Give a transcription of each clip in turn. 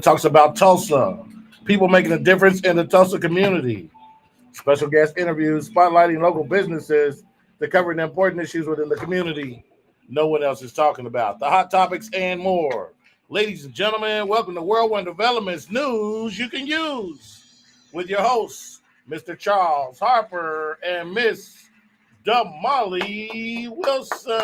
talks about Tulsa, people making a difference in the Tulsa community. Special guest interviews spotlighting local businesses that cover the important issues within the community no one else is talking about. The hot topics and more. Ladies and gentlemen, welcome to Worldwide Development's News You Can Use with your hosts, Mr. Charles Harper and Miss Damali Wilson.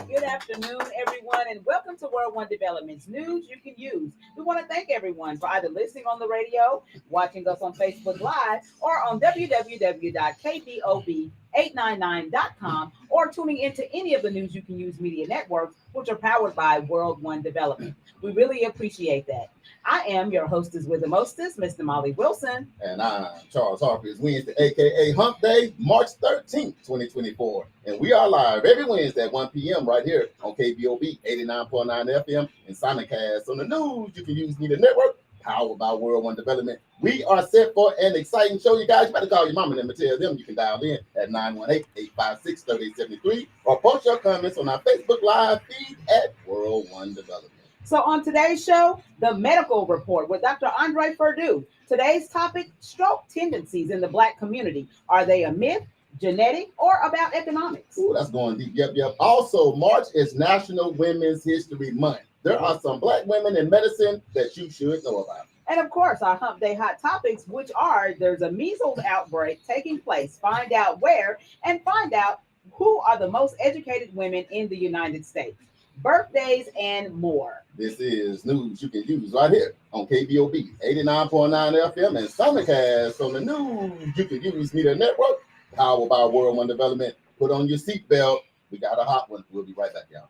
Good afternoon, everyone, and welcome to World One Development's News You Can Use. We want to thank everyone for either listening on the radio, watching us on Facebook Live, or on www.kbob899.com, or tuning into any of the News You Can Use media networks, which are powered by World One Development. We really appreciate that. I am your hostess with the mostest, Mr. Molly Wilson. And I'm Charles Harper. It's Wednesday, a.k.a. Hump Day, March 13th, 2024. And we are live every Wednesday at 1 p.m. right here on KBOB 89.9 FM and Simulcast on the News You Can Use Media Network, powered by World One Development. We are set for an exciting show, you guys. You better call your mama and tell them. You can dial in at 918-856-3873 or post your comments on our Facebook Live feed at World One Development. So on today's show, the medical report with Dr. Andre Perdue. Today's topic, stroke tendencies in the Black community. Are they a myth, genetic, or about economics? Ooh, that's going deep. Yep. Also, March is National Women's History Month. There are some Black women in medicine that you should know about. And of course, our Hump Day hot topics, which are there's a measles outbreak taking place. Find out where and find out who are the most educated women in the United States. Birthdays and more. This is News You Can Use right here on KBOB 89.9 FM and Simulcast on the News You Can Use Media Network, powered by World One Development. Put on your seatbelt. We got a hot one. We'll be right back, y'all.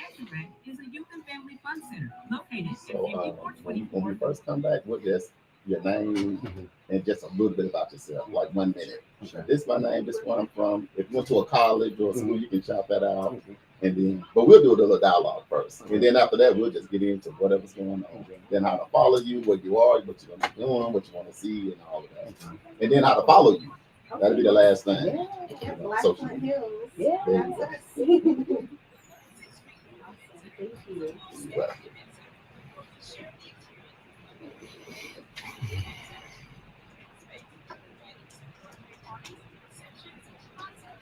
Activate is a youth and family fun center located So at 5424. when we first come back, we'll just your name and just a little bit about yourself, like 1 minute. Okay. This is my name. This is where I'm from. If you went to a college or school, you can shout that out. And then, but we'll do a little dialogue first. And then after that, we'll just get into whatever's going on. Then how to follow you, where you are, what you're going to be doing, what you want to see, and all of that. And then how to follow you. That'll be the last thing. Yeah, Black social media. Yeah. There you go. Thank you. Right.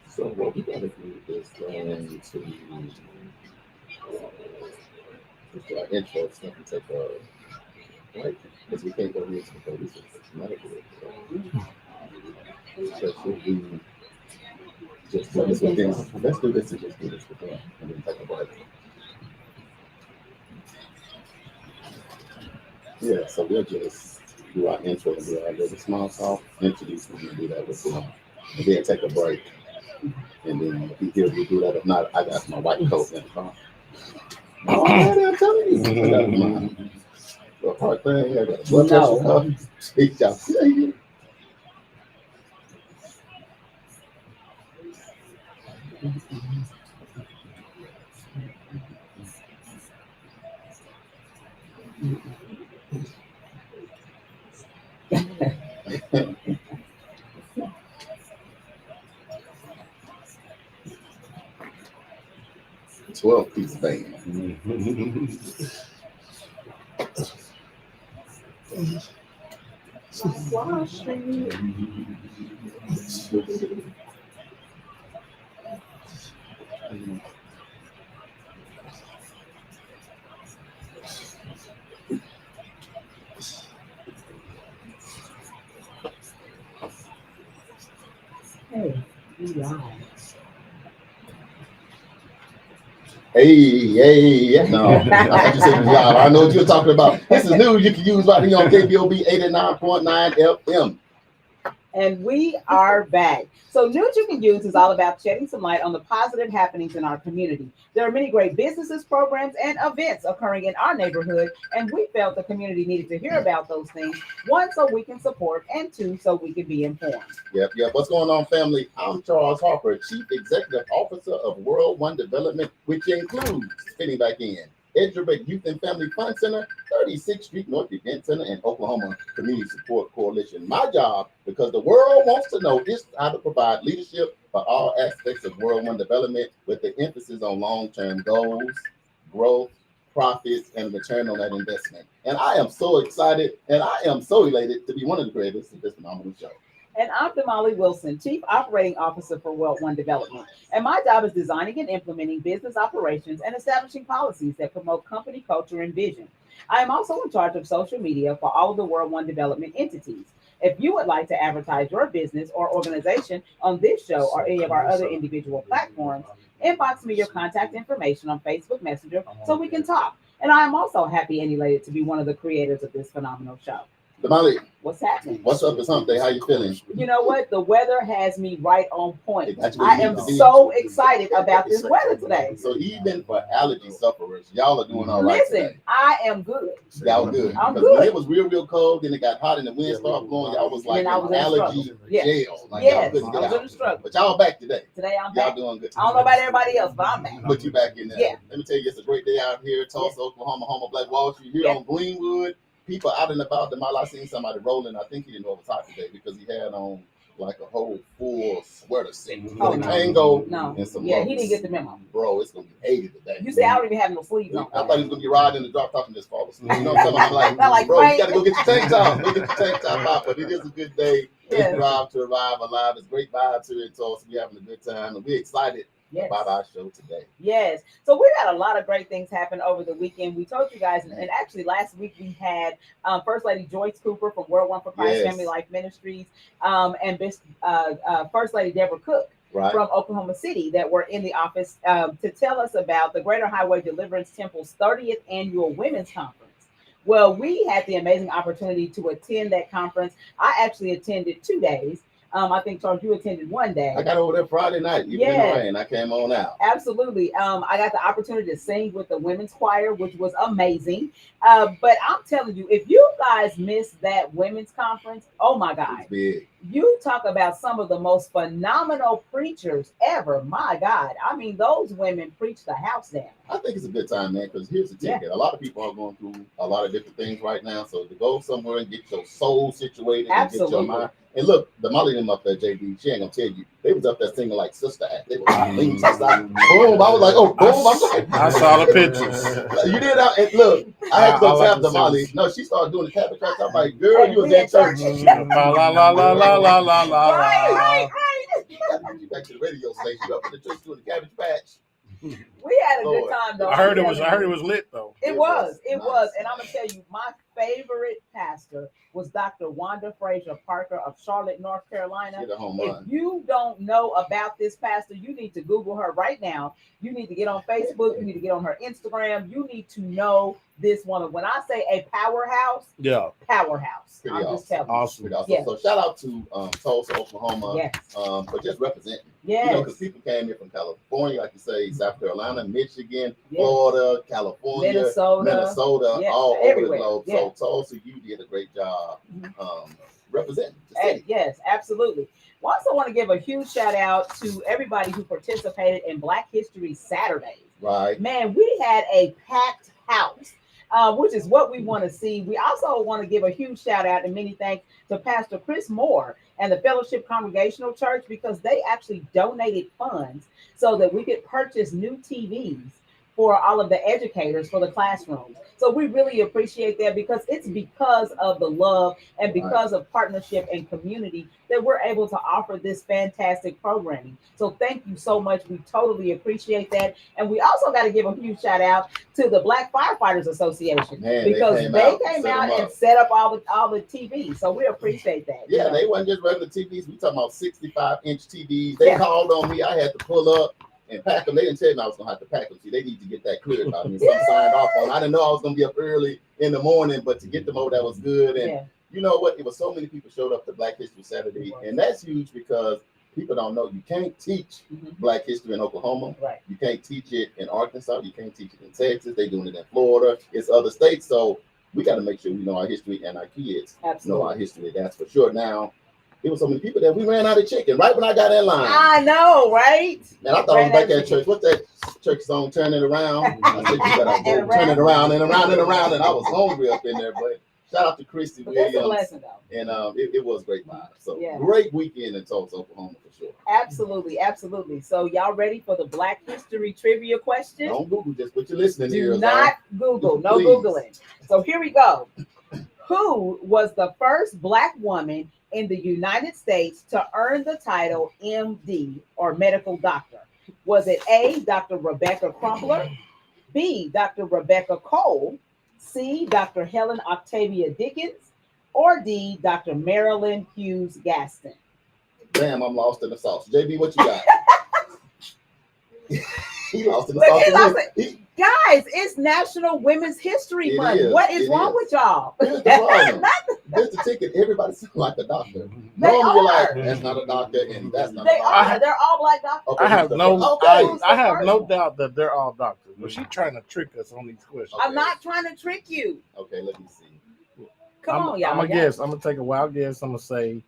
So what we gotta do is going to just our intro stuff and take a break because we can't go here because this is medical. So should we just do this with them? Let's do this and just do this with them and then take a break. Yeah, so we'll just do our intro and do our little small talk, introduce them and do that with them. And then take a break. And then if he hears we do that, if not, I got my white coat in the car. Oh, I'm telling you. I got my little heart thing. I got a blood pressure cuff. Speak out. Piece band. Hey, we live. Hey, no, I thought you said it was loud. I know what you're talking about. This is News You Can Use right here on KBOB 89.9 FM. And we are back. So News You Can Use is all about shedding some light on the positive happenings in our community. There are many great businesses, programs, and events occurring in our neighborhood, and we felt the community needed to hear about those things, one, so we can support, and two, so we can be informed. Yep. What's going on, family? I'm Charles Harper, Chief Executive Officer of World One Development, which includes, fitting back in, Edgerbrook Youth and Family Fun Center, 36th Street North Event Center, and Oklahoma Community Support Coalition. My job, because the world wants to know, is how to provide leadership for all aspects of World One Development with the emphasis on long-term goals, growth, profits and return on that investment. And I am so excited and I am so elated to be one of the creators of this phenomenal show. And I'm Damali Wilson, Chief Operating Officer for World One Development. And my job is designing and implementing business operations and establishing policies that promote company culture and vision. I am also in charge of social media for all of the World One Development entities. If you would like to advertise your business or organization on this show or any of our other individual platforms, inbox me your contact information on Facebook Messenger so we can talk. And I am also happy and elated to be one of the creators of this phenomenal show. Damali, What's happening? what's up? It's hump day. How you feeling? You know what? The weather has me right on point. That's what I you am need to be. so excited about this weather today. So even for allergy sufferers, y'all are doing all right Listen, today. I am good. Y'all good. I'm Because good. when it was real cold, then it got hot and the wind started blowing, y'all was like Then I was in in allergy struggle. Yes. jail. Like Yes, y'all I couldn't get was in out. the struggle. But y'all back today. Today I'm Y'all back. doing good. I don't know about everybody else, but I'm back. Put you back in there. Yeah. Let me tell you, it's a great day out here, Tulsa, Oklahoma, home of Black Wall Street, here on Greenwood. People out and about. I seen somebody rolling. I think he didn't overtop today because he had on like a whole full sweater set with Oh, a no. tango No. and some Yeah, lows. he didn't get the memo. Bro, it's gonna be 80 today. You say I don't even have no sleeves on. I thought he was gonna be riding in the drop top and just fall asleep. You know what I'm saying? I'm Not like, like bro, Frank. you gotta go get your tank top. Go get your tank top out. But it is a good day. Yes. They drive to arrive alive. It's great vibes here in Tulsa. We're having a good time and we're excited Yes. about our show today. Yes. So we had a lot of great things happen over the weekend. We told you guys, and actually last week we had First Lady Joyce Cooper from World One for Christ Yes. Family Life Ministries, and First Lady Deborah Cook Right. from Oklahoma City that were in the office to tell us about the Greater Highway Deliverance Temple's 30th Annual Women's Conference. Well, we had the amazing opportunity to attend that conference. I actually attended 2 days. I think, Charles, you attended one day. I got over there Friday night. Even in the rain, I came on out. Absolutely. I got the opportunity to sing with the women's choir, which was amazing. But I'm telling you, if you guys missed that women's conference, oh my God. It's big. You talk about some of the most phenomenal preachers ever. My God. I mean, those women preach the house down. I think it's a good time, man, because here's the ticket. A lot of people are going through a lot of different things right now. So to go somewhere and get your soul situated and get your mind. And look, the Molly them up there, JB, she ain't gonna tell you. They was up there singing like Sister Act. They were boom. I was like, oh, boom. I saw the pictures. You did out and look, I had to go tap the Molly. No, she started doing the cabbage tracks. I'm like, girl, you was at church. La la la la la la la la. Right. You back to the radio station. You up in the church doing the cabbage patch. We had a good time though. I heard it was lit though. It was. And I'm gonna tell you, my favorite pastor was Dr. Wanda Frazier Parker of Charlotte, North Carolina. If you don't know about this pastor, you need to Google her right now. You need to get on Facebook. You need to get on her Instagram. You need to know this woman. When I say a powerhouse, powerhouse. Pretty I'm awesome. just telling you. Awesome. Yes. So shout out to Tulsa, Oklahoma, Yes. for just representing. Yes. You know, because people came here from California, like you say, South Carolina, Michigan, Florida, California, Minnesota, all everywhere. over the globe. So Tulsa, you did a great job representing the city. Yes, absolutely. We also want to give a huge shout out to everybody who participated in Black History Saturdays. Right. Man, we had a packed house. Which is what we want to see. We also want to give a huge shout out and many thanks to Pastor Chris Moore and the Fellowship Congregational Church because they actually donated funds so that we could purchase new TVs for all of the educators for the classrooms. So we really appreciate that because it's because of the love and because of partnership and community that we're able to offer this fantastic programming. So thank you so much. We totally appreciate that. And we also got to give a huge shout out to the Black Firefighters Association because they came out and set up all the TVs. So we appreciate that. Yeah, they wasn't just regular TVs. We talking about 65-inch TVs. They called on me. I had to pull up and pack them. They didn't tell me I was gonna have to pack them. See, they need to get that cleared by me. So I signed off on. I didn't know I was gonna be up early in the morning, but to get them over, that was good. And you know what? It was so many people showed up to Black History Saturday, and that's huge because people don't know you can't teach Black history in Oklahoma. Right. You can't teach it in Arkansas. You can't teach it in Texas. They're doing it in Florida. It's other states. So we got to make sure we know our history and our kids know our history. That's for sure. Now, it was so many people that we ran out of chicken right when I got in line. I know, right? And I thought I was back at church. What's that church song, Turn It Around? I said, you gotta go turn it around and around and around. And I was hungry up in there, but Shout out to Christy But that's a Williams. blessing, though. And it was great vibe. So Yeah. great weekend in Tulsa, Oklahoma for sure. Absolutely, absolutely. So y'all ready for the Black History trivia question? Don't Google, just put your listening Do ears not on. Google, no Please. Googling. So here we go. Who was the first Black woman in the United States to earn the title MD or medical doctor? Was it A, Dr. Rebecca Crumpler, B, Dr. Rebecca Cole, C, Dr. Helen Octavia Dickens, or D, Dr. Marilyn Hughes Gaston? Damn, I'm lost in the sauce. JB, what you got? He lost in the Look, sauce. he lost He- Guys, it's National Women's History It Month. is, What is it wrong is. with y'all? Here's the problem. Here's the ticket. Everybody sounds like a doctor. They Normally you're like, are. that's not a doctor, and that's not They a doctor. are. They're all Black doctors. Okay, I have who's the no, first? Okay. I have no Who's the first doubt that they're all doctors, but she's trying to trick us on these questions. I'm not trying to trick you. Okay, let me see. Come on, y'all. I'm gonna guess. I'm gonna take a wild guess. I'm gonna say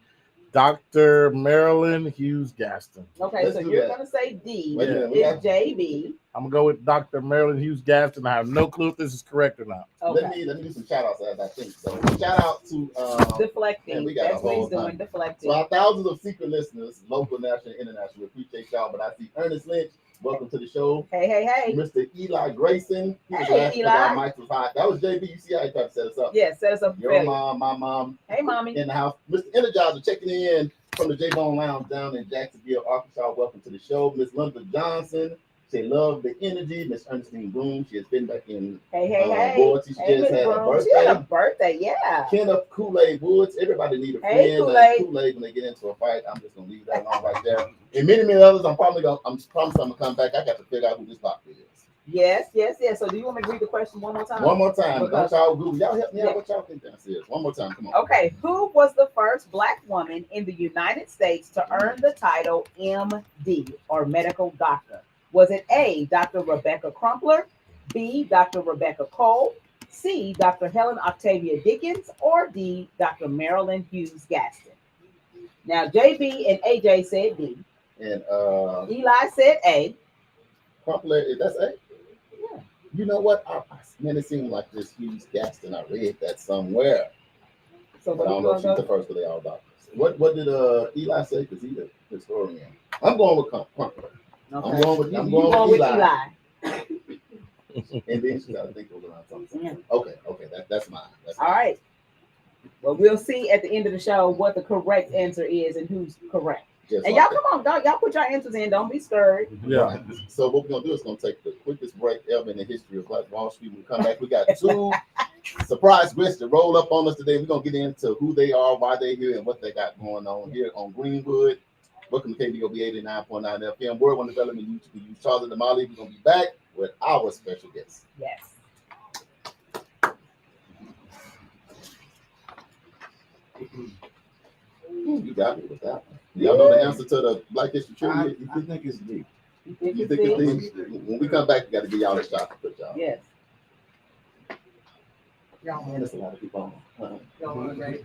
Dr. Marilyn Hughes Gaston. Okay, Let's so do you're that. gonna say D. Wait a minute, we It's got- JB. I'm gonna go with Dr. Marilyn Hughes Gaston. I have no clue if this is correct or not. Okay. Let me do some shout outs as I think. So shout out to Deflecting. Man, we got That's a what he's whole doing. ton. Deflecting. to our thousands of secret listeners, local, national, international. We appreciate y'all. But I see Ernest Lynch. Welcome to the show. Hey, hey, hey. Mr. Eli Grayson. He was Hey, laughing Eli. because our mic was hot. That was JB. You see how he tried to set us up. Yeah, set us up for Your failure. mom, my mom Hey, mommy. in the house. Mr. Energizer checking in from the J-Bone Lounge down in Jacksonville, Arkansas. Welcome to the show. Miss Linda Johnson. She loved the energy. Miss Ernestine Broom. She has been back in Hey, hey, hey. Boyd. She Hey, just Miss had a Broom. She had a birthday. birthday, yeah. Kenneth Kool-Aid Woods. Everybody need a friend. Hey, Kool-Aid. Kool-Aid when they get into a fight. I'm just gonna leave that alone right there. And many, many others. I'm promising I'm gonna come back. I got to figure out who this doctor is. Yes, yes, yes. So do you want me to read the question one more time? One more time. Because- Don't y'all Google. Y'all help me Yeah. out. What y'all think that is? One more time. Come on. Okay, who was the first Black woman in the United States to earn the title MD or medical doctor? Was it A, Dr. Rebecca Crumpler, B, Dr. Rebecca Cole, C, Dr. Helen Octavia Dickens, or D, Dr. Marilyn Hughes Gaston? Now, JB and AJ said D. And Eli said A. Crumpler, that's A. Yeah. You know what? Man, it seemed like this Hughes Gaston. I read that somewhere. So But I what don't are know you if going she's to the first, but they all doctors. What did Eli say? Because he's the historian. I'm going with Crumpler. Okay. I'm going with You I'm going going with with Eli. Eli. And then she got to think around something. Yeah. Okay, that's mine. That's All right. Well, we'll see at the end of the show what the correct answer is and who's correct. Just And like y'all, come on, dog. Y'all put your answers in. Don't be scared. that. Yeah. Right. So what we're gonna do is gonna take the quickest break ever in the history of Black Wall Street. When we come back, we got two surprise guests to roll up on us today. We're gonna get into who they are, why they're here, and what they got going on here on Greenwood. Welcome to KBOB 89.9 FM. Word on development. You can use Charles and Damali. We're gonna be back with our special guest. Yes. You got me with that one. Y'all know the answer to the Black History Trivia? I think it's D. You think You it's think D? it's D? When we come back, we got to give y'all a shot to put y'all. Yes. Man, there's a lot of people on. Y'all are ready.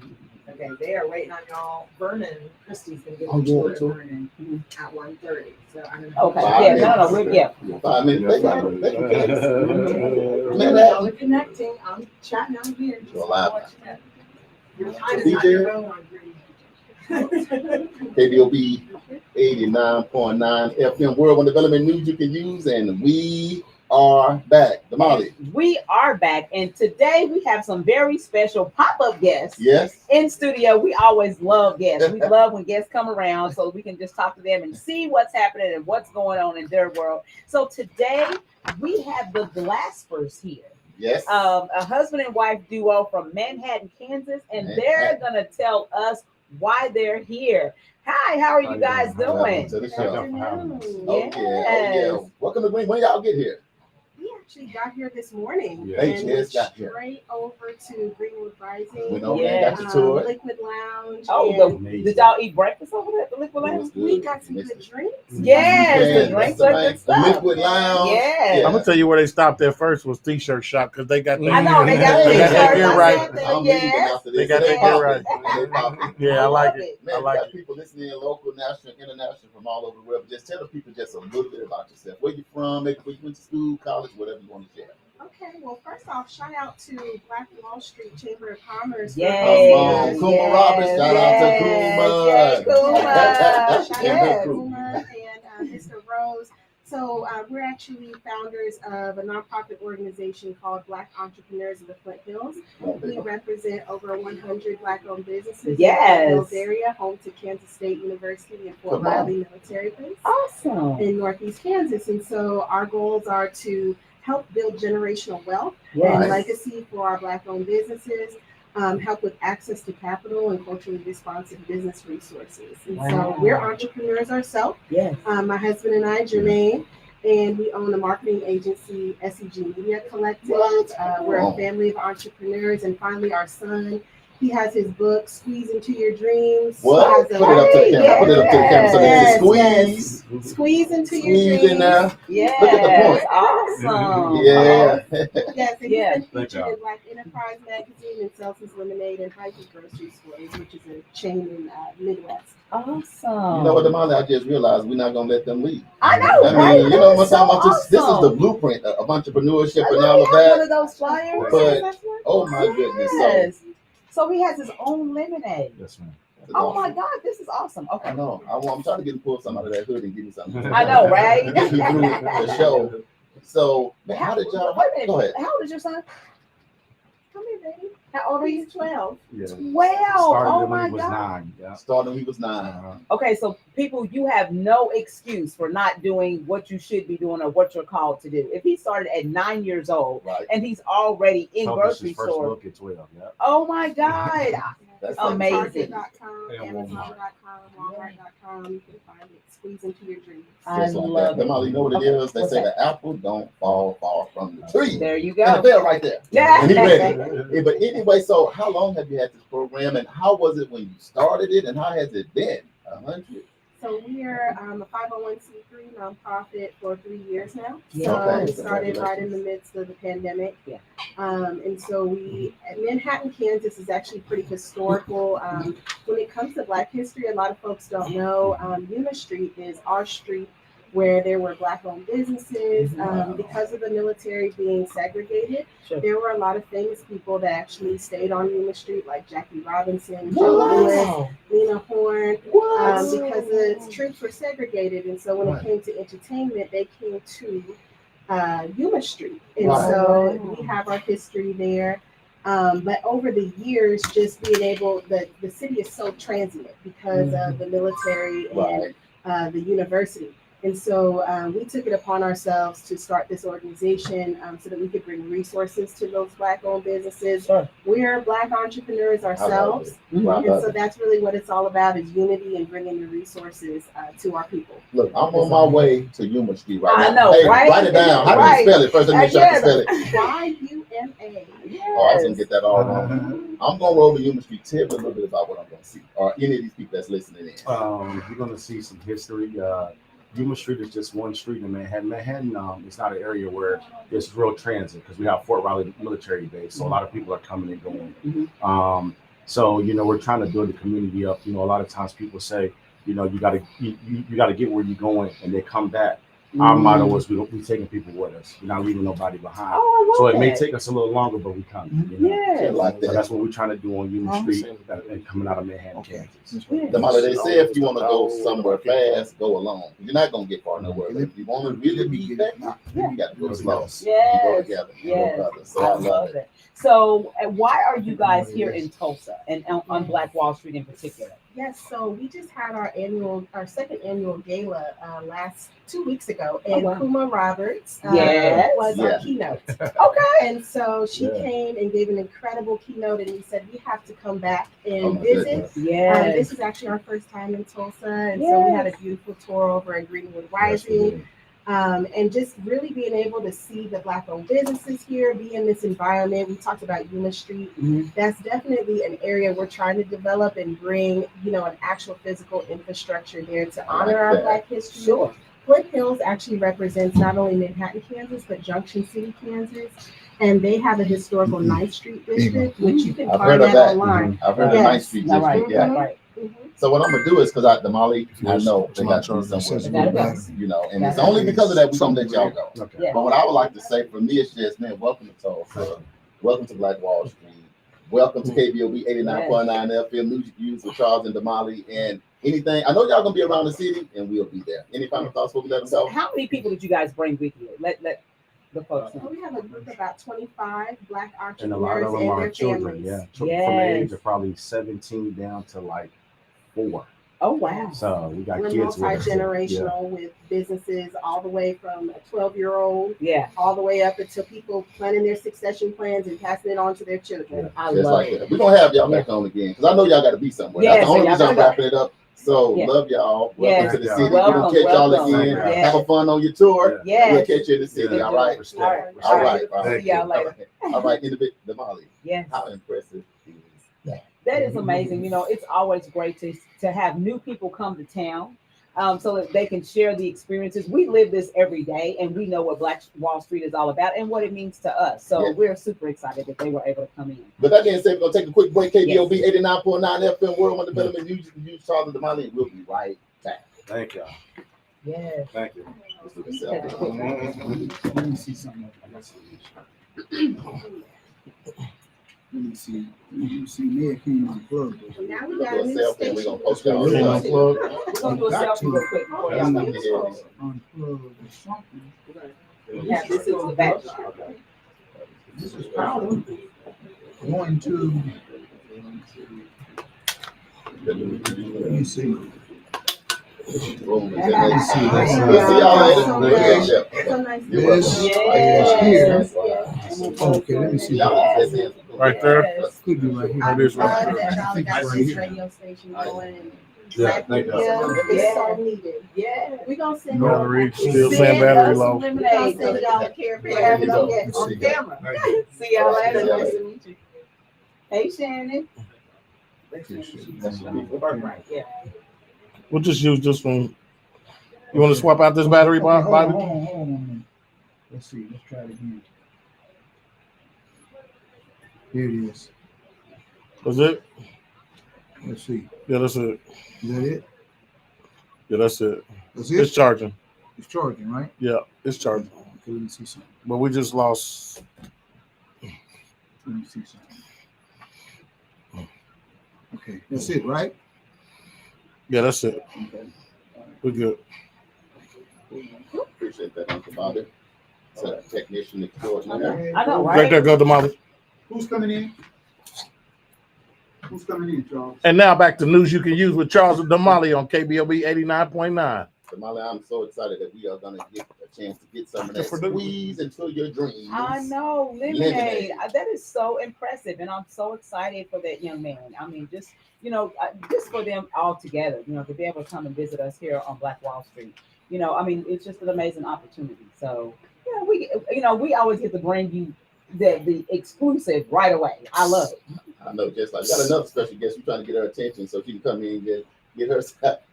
Okay, they are waiting on y'all. Vernon, Christie's gonna get Oh, the yeah, tour too. at Vernon at 1:30. So I'm gonna. Okay. Five Yeah. minutes. No. We're yeah. 5 minutes. They got they can get us. Man, Y'all are connecting. I'm chatting out here. Just You're alive. wanna let you know. Your time is DJ? not your own on Green. KBOB 89.9 FM. World on Development News you can use, and we are back. Damali. We are back, and today we have some very special pop-up guests Yes. in studio. We always love guests. We love when guests come around so we can just talk to them and see what's happening and what's going on in their world. So today we have the Glaspers here. Yes. A husband and wife duo from Manhattan, Kansas, and they're gonna tell us why they're here. Hi, how are you guys doing? Welcome to the Good show. afternoon. Oh, yeah. Oh, yeah. Welcome to Green. When y'all get here? We actually got here this morning. Yeah. And They went just got here. straight over to Greenwood Rising. Went over there and got your tour. Liquid Lounge. Oh, and did y'all eat breakfast over there at the Liquid It Lounge? was good. we got some Mixed good it. drinks. Yes, Yeah, the drinks that's are right. good stuff. Liquid Lounge. Yeah. Yeah. I'm gonna tell you where they stopped at first was T-shirt shop because they got I know, they got they got t-shirts. that gear I right. said that, I'm leaving yes. after this. They got They that gear popping. right. They popping. Yeah, I like it. Man, I we like got it. people listening in local, national, international, from all over the world. Just tell the people just a little bit about yourself. Where you from, maybe where you went to school, college, whatever you want to share. Okay, well, first off, shout out to Black Wall Street Chamber of Commerce. Yes, Kuma yes, Roberts, shout out to yes, Kuma. yes, Shout And out her to crew. Kuma and Mr. Rose. So we're actually founders of a nonprofit organization called Black Entrepreneurs of the Flint Hills. We represent over 100 Black-owned businesses in the Yes. Hills area, home to Kansas State University and Fort Come on. Riley Military Base Awesome. in Northeast Kansas. And so our goals are to help build generational wealth Yes. and legacy for our Black-owned businesses, help with access to capital and culturally responsive business resources. And Wow. so we're entrepreneurs ourselves. Yes. My husband and I, Jermaine, and we own a marketing agency, SEG Media Collective. We're a family of entrepreneurs. And finally, our son, he has his book, Squeeze Into Your Dreams. What? He Put has it up to the camera. Put it up to the camera so they Yes, can squeeze. yes. Squeeze Into Your Squeeze Dreams. in there. Yes. Look at the point. Awesome. Yeah. Yes, and Yeah. he's been featured in Black Enterprise Magazine and Celsius Lemonade and Hyper Grocery Stores, which is a chain in Midwest. Awesome. You know what, Damali? I just realized we're not gonna let them leave. I know, I mean, right? you know what I'm That's talking about? so This is the awesome. blueprint of entrepreneurship I and know all he of has one that. of those flyers. But oh my goodness, so Yes. So he has his own lemonade. Yes, ma'am. Oh my God, this is awesome. Okay. I know. I'm trying to get him to pull some out of that hood and give me something. I know, right? Get me through the show. So, man, how did y'all? Wait a minute. Go ahead. How old is your son? Come here, baby. How old are you? He's 12. Yeah. 12. Started Oh when my he was God. 9. Yeah. Started when he was 9. Okay, so people, you have no excuse for not doing what you should be doing or what you're called to do. If he started at 9 years old Right. and he's already in Published grocery his first stores, book at 12. Yeah. oh my God. That's Amazing. Target.com, And Amazon.com, Walmart.com. You can find it. Squeeze Into Your Dreams. I Just like love that. it. Damali, you know what it Okay, is? They what's say that? the apple don't fall far from the tree. There you And the go. bell right there. Yeah. And he ready. Yeah, but anyway, so how long have you had this program, and how was it when you started it, and how has it been? 100. So we are a 501c3 nonprofit for 3 years now. Yeah. So Okay. we started right in the midst of the pandemic. Yeah. And so Manhattan, Kansas is actually pretty historical. When it comes to Black history, a lot of folks don't know. Yuma Street is our street where there were Black-owned businesses. Because of the military being segregated, Sure. there were a lot of famous people that actually stayed on Yuma Street, like Jackie Robinson, Joe Lewis, Wow. Lena Horne, What? because the troops were segregated. And so when Right. it came to entertainment, they came to Yuma Street. And Right. so we have our history there. But over the years, just being able, the city is so transient because of the military and Right. the university. And so we took it upon ourselves to start this organization so that we could bring resources to those Black-owned businesses. Sure. We're Black entrepreneurs ourselves. Right. And so that's really what it's all about, is unity and bringing the resources to our people. Look, I'm on my way to Yuma Street right I now. know, Hey, right? Write it down. How do Right. you spell it? First, let me make sure I can spell it. YUMA. Oh, I was gonna get that all wrong. I'm gonna roll to Yuma Street. Tell me a little bit about what I'm gonna see, or any of these people that's listening in. You're going to see some history. Yuma Street is just one street in Manhattan. Manhattan is not an area where there's real transit because we have Fort Riley Military Base, so a lot of people are coming and going. So we're trying to build the community up. A lot of times people say, you gotta get where you're going, and they come back. Our motto was we taking people with us. We're not leaving nobody behind. Oh, I love So it that. may take us a little longer, but we come. Yeah. Like So that. that's what we're trying to do on Union Oh, Street and coming out of Manhattan, Kansas. The mother, they say if you want to go somewhere fast, go alone. You're not gonna get far nowhere. But if you want to really be effective, you got to go slow. Yes. You go together. You go Yes. together. So I I love love it. it. So why are you guys here in Tulsa and on Black Wall Street in particular? Yes, so we just had our second annual gala last 2 weeks ago, Oh, and wow. Kuma Roberts Yes. was Yeah. our keynote. Okay. And so she Yeah. came and gave an incredible keynote, and we said we have to come back and Oh, my visit. goodness. Yes. This is actually our first time in Tulsa, and so we had a beautiful tour over in Greenwood Rising. And just really being able to see the Black-owned businesses here, be in this environment. We talked about Yuma Street. That's definitely an area we're trying to develop and bring, an actual physical infrastructure there to honor our that. Black history. Sure. Flint Hills actually represents not only Manhattan, Kansas, but Junction City, Kansas. And they have a historical 9th Street district, which you can I've find heard of that that. online. I've heard of Yes. 9th Street All right. District. Yeah. Right. Mhm. So what I'm gonna do is because Damali, I know they got to be Gotta somewhere, go. you know, and it's only because of that we're gonna let y'all go. Okay. Yeah. But what I would like to say for me is just, man, welcome to Tulsa, welcome to Black Wall Street, welcome to KBOB 89.9 FM Music News with Charles and Damali, and anything. I know y'all gonna be around the city, and we'll be there. Any final thoughts before we let them So go? how many people did you guys bring with you? Let the folks So know. we have a group of about 25 Black And a lot entrepreneurs of them and are their children, families. from the age of probably 17 down to like 4. Oh wow. So we got We're kids with us. Yeah. multi-generational with businesses all the way from a 12-year-old Yeah. all the way up until people planning their succession plans and passing it on to their children. I Just love like it. that. We're gonna have y'all back on again because I know y'all got to be somewhere. Yeah, That's the so only y'all reason I'm gotta go. wrapping it up. So Yeah. love y'all. Yes. Welcome to the Yeah. city. Welcome, We'll catch y'all welcome. again. Yes. Have a fun on your tour. Yes. We'll catch you in the city. Good All deal. right. Respect. All right. All right. All See right. y'all later. All right. Damali, Yes. how impressive is that? That is amazing. You know, it's always great to have new people come to town, so that they can share the experiences. We live this every day, and we know what Black Wall Street is all about and what it means to us. So Yeah. we're super excited that they were able to come in. But that being said, we're gonna take a quick break. KBOB 89.9 FM World One Development. Use Charles and Damali, and we'll be right back. Thank y'all. Yes. Thank you. Let's do this out. Let me see something. Let me see. You see, Ned came on the plug. So now we We're got gonna a do new a selfie. We're station. gonna post Came y'all. unplugged. We're gonna do a Got selfie to. real quick before That's y'all not go. the Unplug or something. Yeah, this is the backdrop. This is power. Going to, let me see. Boom. Let me see. We'll see y'all later. So We'll nice. catch up. So nice. You're welcome. This Yes. is here. Okay, let me see. Y'all just in. Right there. Yes. Could be right here. I It is love right that there. y'all I think got it's right this here. radio station going. Yeah, thank you. It's so needed. Yeah. We're gonna send No, y'all the reach we're still gonna saying battery us low. some send lemonade. y'all a care We're having There you on go. that on There you go. camera. See y'all later. See y'all Nice later. to meet you. Hey Shannon. Right. Yeah. We'll just use this one. You want to swap out this battery, Okay, hold on, Bobby? hold on, hold on. Let's see. Let's try it again. Here it is. That's it? Let's see. Yeah, that's it. Is that it? Yeah, that's it. That's It's it? charging. It's charging, right? Yeah, it's charging. Okay, let me see something. But we just lost. Let me see something. Okay, that's it, right? Yeah, that's it. Okay. We're good. Appreciate that, Uncle Bobby. It's a technician extraordinaire. I know, Right right? there, go to Molly. Who's coming in? Who's coming in, Charles? And now back to news you can use with Charles and Damali on KBOB 89.9. Damali, I'm so excited that we are gonna get a chance to get some of that For the- squeeze into your dreams. I know, lemonade. Lemonade. That is so impressive, and I'm so excited for that young man. I mean, just just for them all together, to be able to come and visit us here on Black Wall Street. I mean, it's just an amazing opportunity. So, we always get to bring you the exclusive right away. I love it. I know, just like we got another special guest. We're trying to get her attention so she can come in and get her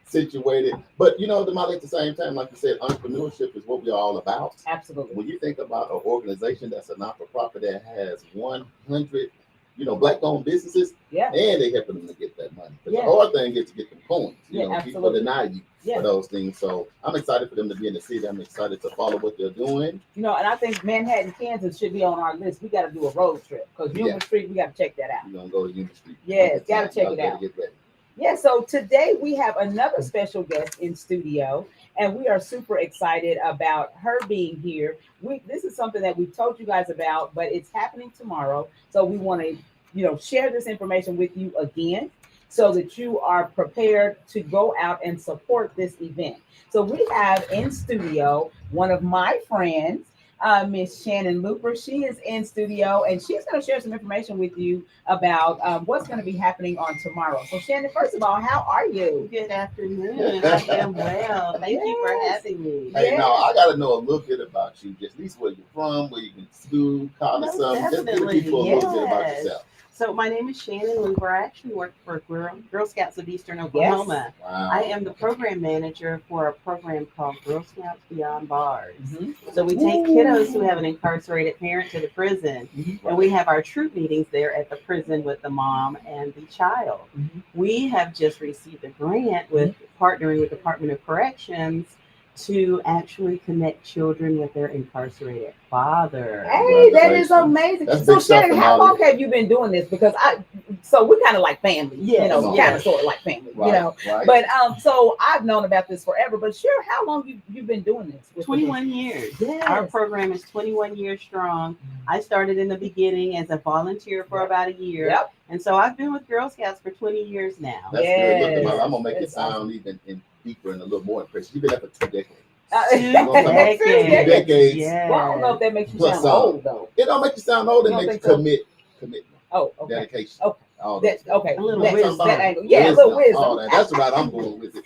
situated. But Damali, at the same time, like you said, entrepreneurship is what we're all about. Absolutely. When you think about an organization that's a not-for-profit that has 100, Black-owned businesses, Yeah. and they helping them to get that money. Because Yeah. the hard thing is to get them coins. Yeah, People absolutely. deny you Yeah. for those things. So I'm excited for them to be in the city. I'm excited to follow what they're doing. And I think Manhattan, Kansas should be on our list. We got to do a road trip because Union Yeah. Street, we got to check that out. We're gonna go to Union Street. Yes, gotta check Y'all it better out. Get ready. Yeah, so today we have another special guest in studio, and we are super excited about her being here. This is something that we've told you guys about, but it's happening tomorrow. So we want to, share this information with you again so that you are prepared to go out and support this event. So we have in studio one of my friends, Miss Shannon Looper. She is in studio, and she's going to share some information with you about what's going to be happening on tomorrow. So Shannon, first of all, how are you? Good afternoon. I am well. Thank you for Yes. having me. Hey, Yeah. now I gotta know a little bit about you. Just at least where you're from, where you went to school, college, Most something. Just give the definitely, people a little bit about yes. yourself. So my name is Shannon Luber. I actually work for Girl Scouts of Eastern Oklahoma. Wow. I am the program manager for a program called Girl Scouts Beyond Bars. Mhm. So we take kiddos who have an incarcerated parent to the prison, and we have our troop meetings there at the prison with the mom and the child. Mhm. We have just received a grant with partnering with Department of Corrections to actually connect children with their incarcerated father. Hey, that is amazing. That's So big stuff Shannon, for how Molly. long have you been doing this? Because so we're kind of like family, Yes, kind yes. of sort of like family, Right. But so I've known about this forever. But sure, how long you've been doing this? with 21 years. Yes. Our program is 21 years strong. I started in the beginning as a volunteer for about a year. Yep. And so I've been with Girl Scouts for 20 years now. That's good. Look, Yes. Molly, I'm gonna make it That's sound awesome. even deeper and a little more impressive. You've been there for 2 decades. 2 decades. Decades. Yes. Well, I don't know if that makes you Plus sound old though. It don't make you sound old. It You don't makes you think so? commitment, Oh, okay. dedication. Okay. All those things. Okay. A little That- wisdom. that angle. Yeah, a little wisdom. All that. That's right. I'm going with it.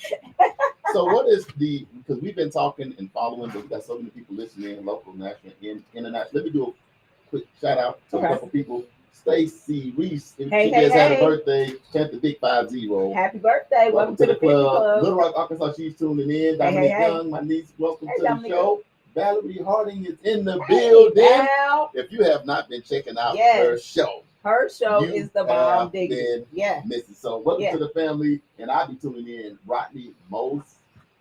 So what is because we've been talking and following, but we got so many people listening, local, national, international. Let me do a quick shout out to a couple people. Stacy Reese, she Hey, just had a hey. birthday, 10th the Big 50. Happy birthday. Welcome to the 50 Club. Little Rock, Arkansas, she's tuning in. Dominique hey. Young, my niece, welcome Hey, to Dominique. the show. Valerie Harding is in the Hey, building. Val. If you have not been checking out Yes. her show, Her show You is the bomb have diggity. been Yeah. Mrs. So welcome Yeah. to the family, and I'll be tuning in. Rodney Moses.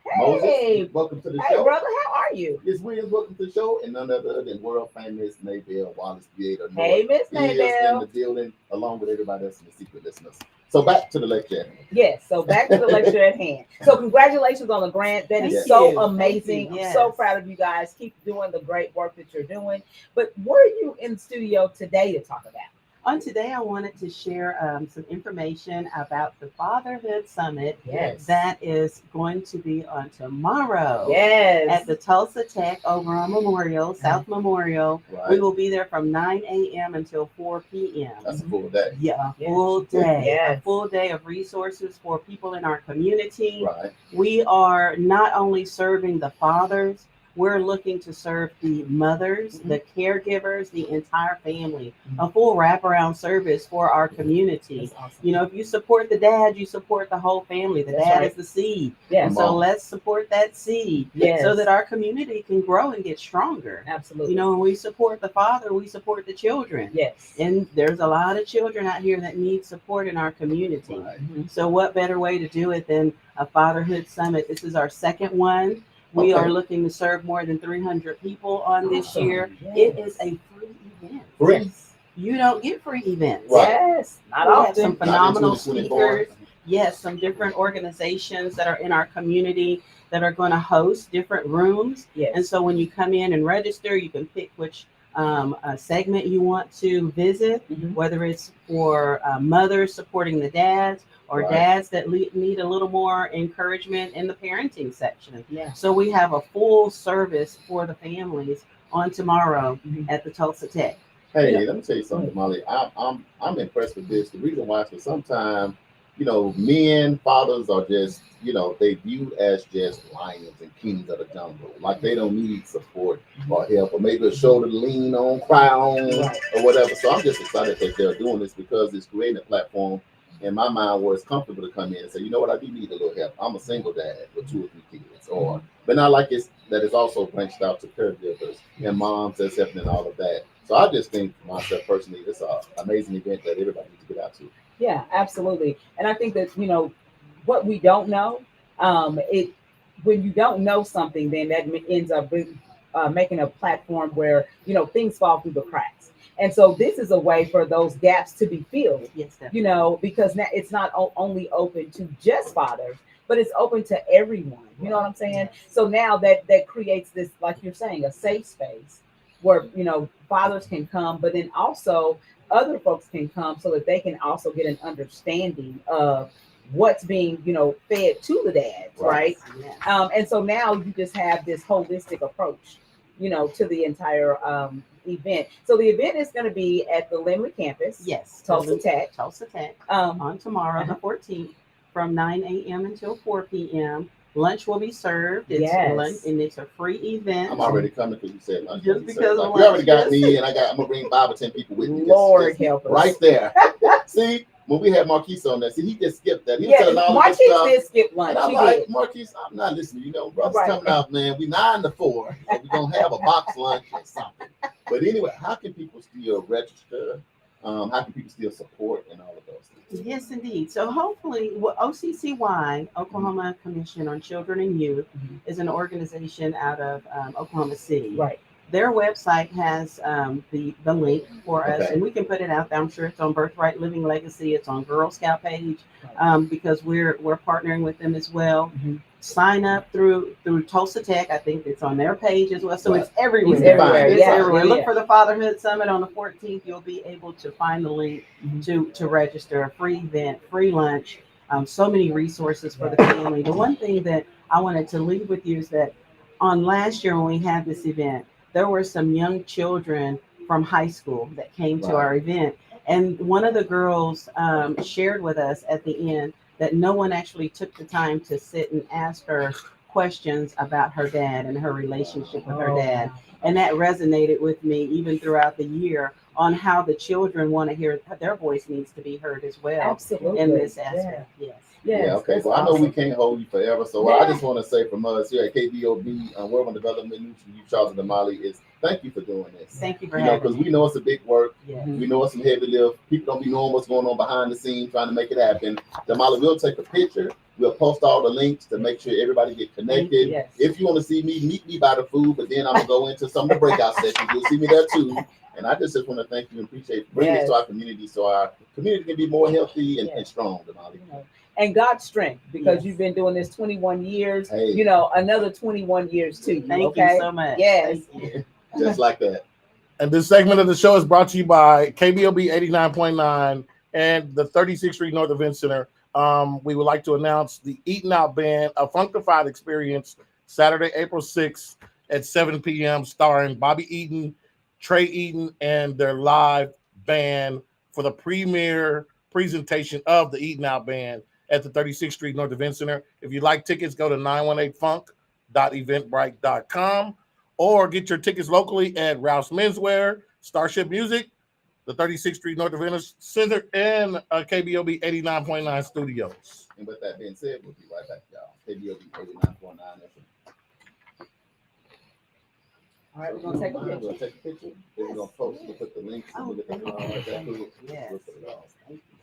Hey. Moses, welcome to the Hey, show. brother, how are you? Miss Williams, welcome to the show, and none other than world famous Maybelle Wallace Theater. Hey, Miss is in Maybelle. the building, along with everybody else in the secret listeners. So back to the lecture. Yes, so back to the lecture at hand. So congratulations on the grant. That is Thank so you. amazing. Thank you. I'm so Yes. proud of you guys. Keep doing the great work that you're doing. But what are you in studio today to talk about? On today, I wanted to share some information about the Fatherhood Summit Yes. that is going to be on tomorrow. Yes. At the Tulsa Tech over on Memorial, South Memorial. Right. We will be there from 9 a.m. until 4 p.m. That's a full day. Yeah, a Yeah. full day. Yes. A full day of resources for people in our community. Right. We are not only serving the fathers, we're looking to serve the mothers, the caregivers, the entire family, a full wraparound service for our community. That's awesome. You know, if you support the dad, you support the whole family. The That's dad right. is the seed. Yeah. And so let's support that seed Yes. so that our community can grow and get stronger. Absolutely. You know, when we support the father, we support the children. Yes. And there's a lot of children out here that need support in our community. Right. Mhm. So what better way to do it than a Fatherhood Summit? This is our second one. We Okay. are looking to serve more than 300 people on this Awesome. year. Yes. It is a free event. Free. You don't get free events. Right. Yes. Not We have some often. phenomenal Not in 2024. speakers. Yes, some different organizations that are in our community that are going to host different rooms. Yes. And so when you come in and register, you can pick which segment you want to visit, Mhm. whether it's for mothers supporting the dads or Right. dads that need a little more encouragement in the parenting section. Yeah. So we have a full service for the families on tomorrow Mhm. at the Tulsa Tech. Hey, let me tell you something, Molly. I'm impressed with this. The reason why is because sometimes, men, fathers are just, they viewed as just lions and kings of the jungle. Like they don't need support or help, or maybe a shoulder to lean on, cry on, Right. or whatever. So I'm just excited that they're doing this because it's creating a platform in my mind where it's comfortable to come in and say, you know what, I do need a little help. I'm a single dad with 2 or 3 kids, but not like it's also branched out to caregivers and moms that's helping and all of that. So I just think for myself personally, it's an amazing event that everybody needs to get out to. Yeah, absolutely. And I think that, what we don't know, when you don't know something, then that ends up making a platform where, things fall through the cracks. And so this is a way for those gaps to be filled, Yes, definitely. because now it's not only open to just fathers, but it's open to everyone. You know what I'm saying? So now that creates this, like you're saying, a safe space where, fathers can come, but then also other folks can come so that they can also get an understanding of what's being, fed to the dads, right? Yeah. And so now you just have this holistic approach, to the entire event. So the event is going to be at the Limley campus, Yes. Tulsa Tech. Tulsa Tech Um, on tomorrow, the 14th, from 9 a.m. until 4 p.m. Lunch will be served. It's Yes. lunch, and it's a free event. I'm already coming because you said lunch. Just because of like, you already got lunch, me, and I'm gonna bring 5 or 10 people with me. Lord help us. Right there. See, when we had Marquise on that, see, he just skipped that. He was Yeah, telling all Marquise this stuff. did skip lunch. And I'm She like, did. Marquise, I'm not listening. You know, brother's Right. coming out, man. We 9 to 4, so we're gonna have a box lunch or something. But anyway, how can people still register? How can people still support and all of those things? Yes, indeed. So hopefully, OCCY, Oklahoma Commission on Children and Youth, is an organization out of Oklahoma City. Right. Their website has the link for us, Okay. and we can put it out there. I'm sure it's on Birthright Living Legacy. It's on Girl Scout page because we're partnering with them as well. Mhm. Sign up through Tulsa Tech. I think it's on their page as well. So Right. it's everywhere. It's everywhere, It's yeah, everywhere. Look yeah. for the Fatherhood Summit on the 14th. You'll be able to find the link Mhm. to register. A free event, free lunch. So many resources for the family. The one thing that I wanted to leave with you is that on last year when we had this event, there were some young children from high school that came to Right. our event. And one of the girls shared with us at the end that no one actually took the time to sit and ask her questions about her dad and her relationship with her Oh, dad. And that resonated with me even throughout the year on how the children want to hear their voice needs to be heard as well Absolutely. in this aspect. Yes. Yes, Yeah, okay. that's Well, I know we awesome. can't hold you forever. So what I just want to say from us here at KBOB, World on Development, Nutrition, you, Charles and Damali, is thank you for doing this. Thank you for You know, having because me. we know it's a big work. Yes. We know it's some heavy lift. People don't be knowing what's going on behind the scenes trying to make it happen. Damali will take a picture. We'll post all the links to make sure everybody get connected. Yes. If you want to see me, meet me by the food, but then I'm gonna go into some of the breakout sessions. You'll see me there too. And I just want to thank you and appreciate bringing this to our community so our community can be more healthy and strong, Damali. And God's strength, because Yes. you've been doing this 21 years, Hey. you know, another 21 years too. Thank Okay. you so much. Yes. Thank you. Just like that. And this segment of the show is brought to you by KBOB 89.9 and the 36th Street North Event Center. We would like to announce the Eating Out Band, a funkified experience, Saturday, April 6th at 7 p.m., starring Bobby Eaton, Trey Eaton, and their live band for the premiere presentation of the Eating Out Band at the 36th Street North Event Center. If you'd like tickets, go to 918funk.eventbrite.com or get your tickets locally at Rouse Menswear, Starship Music, the 36th Street North Event Center, and KBOB 89.9 Studios. And with that being said, we'll be right back, y'all. KBOB 89.9 FM. All right, we're gonna take a We're picture. gonna take a picture. Then we're gonna post. We'll put the links. And we'll get the Thank you. that cool. Yes. We'll put it all. Thank you.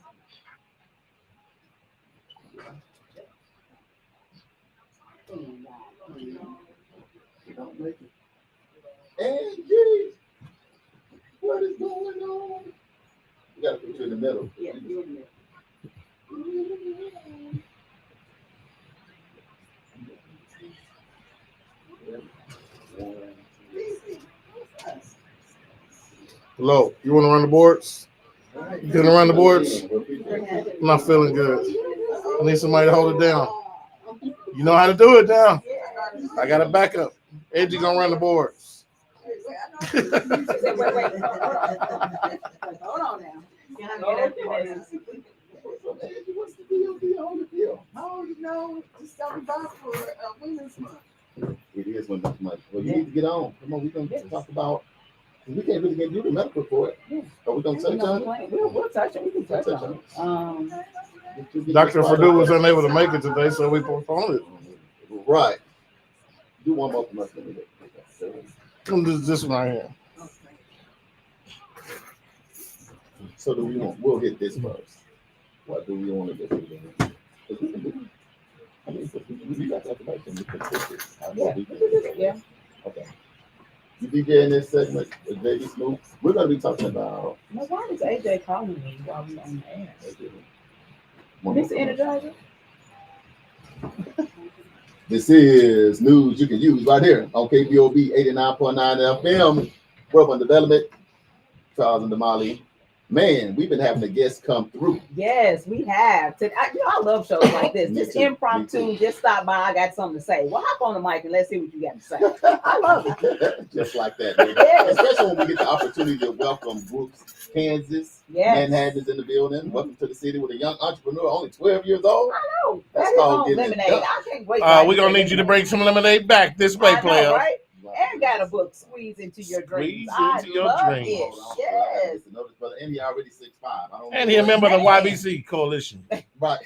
Angie, what is going on? You gotta put you in the middle. Yeah, you're in there. Hello, you want to run the boards? You gonna run the boards? I'm not feeling good. I need somebody to hold it down. You know how to do it now. I got a backup. Edgy gonna run the boards. Wait. Hold on now. Can I get up there? Angie, what's the deal? Oh, you know, just something about for Women's Month. It is when this month. Well, you need to get on. Come on, we're gonna talk about. We can't really get you the medical report. Are we gonna touch on it? We'll touch it. We can touch on it. Dr. Purdue was unable to make it today, so we postponed it. Right. Do one more commercial. This one right here. So do we want? We'll hit this first. What do we want to do? I mean, we got that information. We can fix it. I know we can do that. Yeah. Okay. You DJ in this segment with Baby Snoop. We're gonna be talking about. Now, why is AJ calling me while we're on the air? One This more Energizer? This is news you can use right here on KBOB 89.9 FM. World on Development. Charles and Damali. Man, we've been having the guests come through. Yes, we have. I love shows like this. Me Just too, impromptu, me too. just stop by. I got something to say. Well, hop on the mic and let's see what you got to say. I love it. Just like that, man. Yes. Especially when we get the opportunity to welcome Brooks, Kansas. Yes. Manhattan's in the building. Welcome to the city with a young entrepreneur, only 12 years old. I know. That's That is called on getting it lemonade. done. I can't wait. We're gonna need you to bring some lemonade back this way, player. Right? And got a book, Squeeze Into Your Dreams. I Squeeze Into Your love Dreams. it. Hold on, Yes. And he already 6'5". And he a member of the YBC coalition. Right.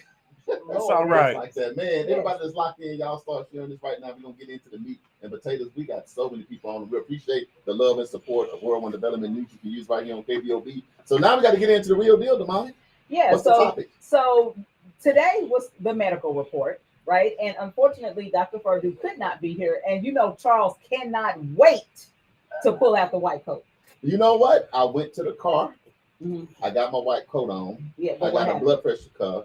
That's all right. Like that, man. Everybody that's locked in, y'all start sharing this right now. We're gonna get into the meat and potatoes. We got so many people on. We appreciate the love and support of World One Development News you can use right here on KBOB. So now we got to get into the real deal, Damali. Yeah. What's the topic? So today was the medical report, right? And unfortunately, Dr. Perdue could not be here. And you know, Charles cannot wait to pull out the white coat. You know what? I went to the car. Mhm. I got my white coat on. Yeah. I But what got a happened? blood pressure cuff.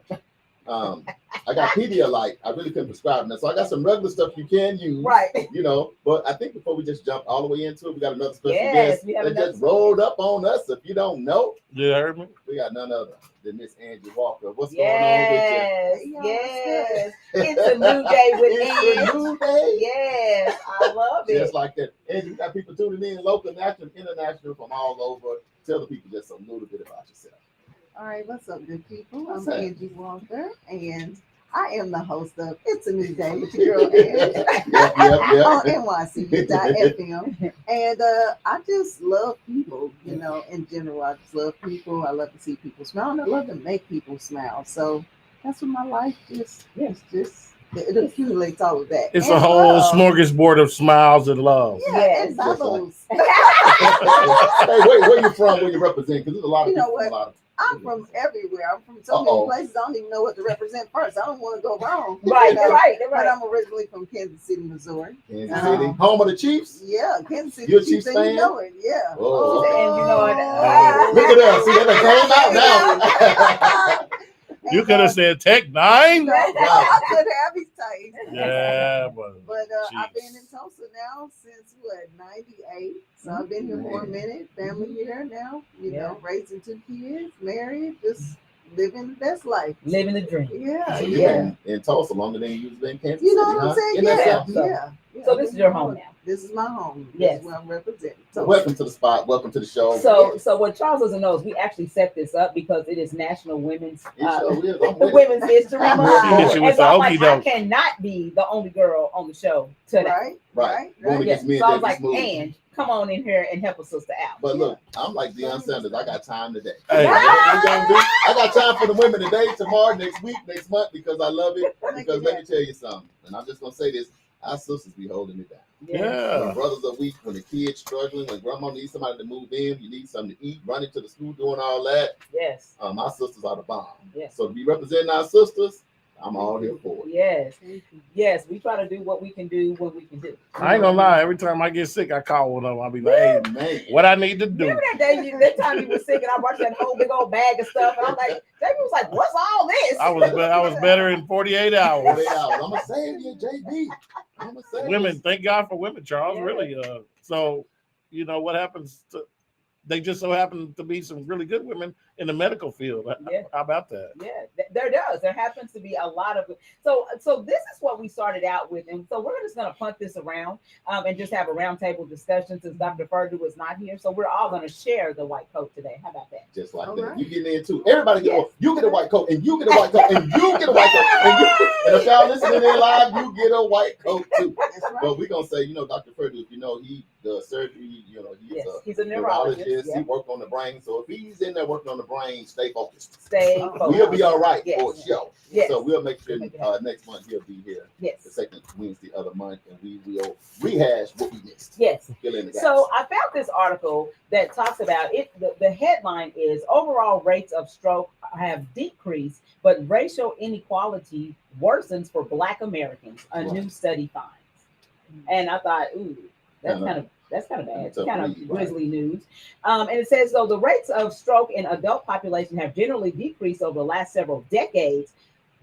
I got Pedialyte. I really couldn't prescribe that. So I got some regular stuff you can use. Right. You know, but I think before we just jump all the way into it, we got another special Yes, guest we have that another just rolled up on us. If you don't know, You heard me? we got none other than Miss Angie Walker. What's Yes. Hey, y'all, Yes. It's a new day with going on with you? It's Ange. a new day. Yes. I love it. Just like that. Angie, we got people tuning in, local, national, international, from all over. Tell the people just a little bit about yourself. All right, what's up, good people? What's I'm up? Angie Walker, and I am the host of It's a New Day with your girl Ange Yep. on NYC.FM. And I just love people, you know, in general. I just love people. I love to see people smile, and I love to make people smile. So that's what my life is. It's just, it accumulates all of that. It's And a whole love. smorgasbord of smiles and love. Yeah, Yes, and just bubbles. Hey, where you from? Where you represent? Because there's a lot of You know people from what? a lot of. I'm from everywhere. I'm from so many places. I don't even know what to represent first. I don't want to go wrong. Right. You know? Right. But Right. I'm originally from Kansas City, Missouri. Kansas Uh-huh. City, home of the Chiefs. Yeah, Kansas City. You a Chiefs, Chiefs and fan? you know it. Yeah. Oh, okay. And you know it. Look at us. See, that came out now. You could have said Tech 9. No, I could have. He's tight. Yeah, but But I've been Chiefs. in Tulsa now since what, 98. So I've been here for a minute. Family here now. You know, raising 2 kids, married, just living the best life. Living the dream. Yeah. So Yeah. you've been in Tulsa longer than you've been in Kansas You know City, what I'm huh? saying? Isn't that Yeah. something? Yeah. So this is your home now. This is my home. Yes. This is where I'm representing. So Welcome to the spot. Welcome to the show. So what Charles doesn't know is we actually set this up because it is National Women's It sure is. I'm the with it. Women's History I'm Month. with it. She And was so the I'm like, okey I doke. cannot be the only girl on the show today. Right. Going Yes. against me So I was and like, Debbie Smooth. Ange, come on in here and help a sister out. But look, I'm like Deion Sanders. I got time today. Hey. What we gonna do? I got time for the women today, tomorrow, next week, next month, because I love it. Because let me tell you something, and I'm just gonna say this: our sisters be holding it down. When Yeah. brothers are weak, when the kids struggling, when grandma needs somebody to move in, you need something to eat, running to the school, doing all that. Yes. My sisters are the bomb. Yes. So to be representing our sisters, I'm all here for it. Yes. Yes. We try to do what we can do when we can do. I ain't gonna lie. Every time I get sick, I call one of them. I'll be like, hey, Man, what I need to do. Remember that day, that time you were sick, and I brought you that whole big old bag of stuff, and I'm like, Jamie was like, "What's all this?" I was better in 48 hours. I'm gonna save you, JB. I'm gonna save you. Women, thank God for women, Charles. Yeah. Really. So you know what happens to they just so happen to be some really good women in the medical field. Yeah. How about that? Yeah, there does. There happens to be a lot of so this is what we started out with, and so we're just going to punt this around and just have a roundtable discussion since Dr. Perdue is not here. So we're all going to share the white coat today. How about that? Just like All that. right. You get in too. Everybody get Yes. one. You get a white coat, and you get a white coat, and you get a white coat, and if y'all listening in live, you get a white coat too. That's right. But we're gonna say, Dr. Perdue, if you know he does surgery, he's Yes, a he's a neurologist. neurologist. He Yeah. worked on the brain. So if he's in there working on the brain, stay focused. Stay We'll focused. We'll be all right Yes. for sure. Yes. So we'll make sure We'll make it next month he'll be here, the Yes. second Wednesday of the month, and we will rehash what we missed. Yes. Fill in the gaps. So I found this article that talks about it. The headline is overall rates of stroke have decreased, but racial inequality worsens for Black Americans, a new study finds. And I thought, ooh, that's kind of bad. It's Tough kind of read, right. grisly news. And it says, though the rates of stroke in adult population have generally decreased over the last several decades,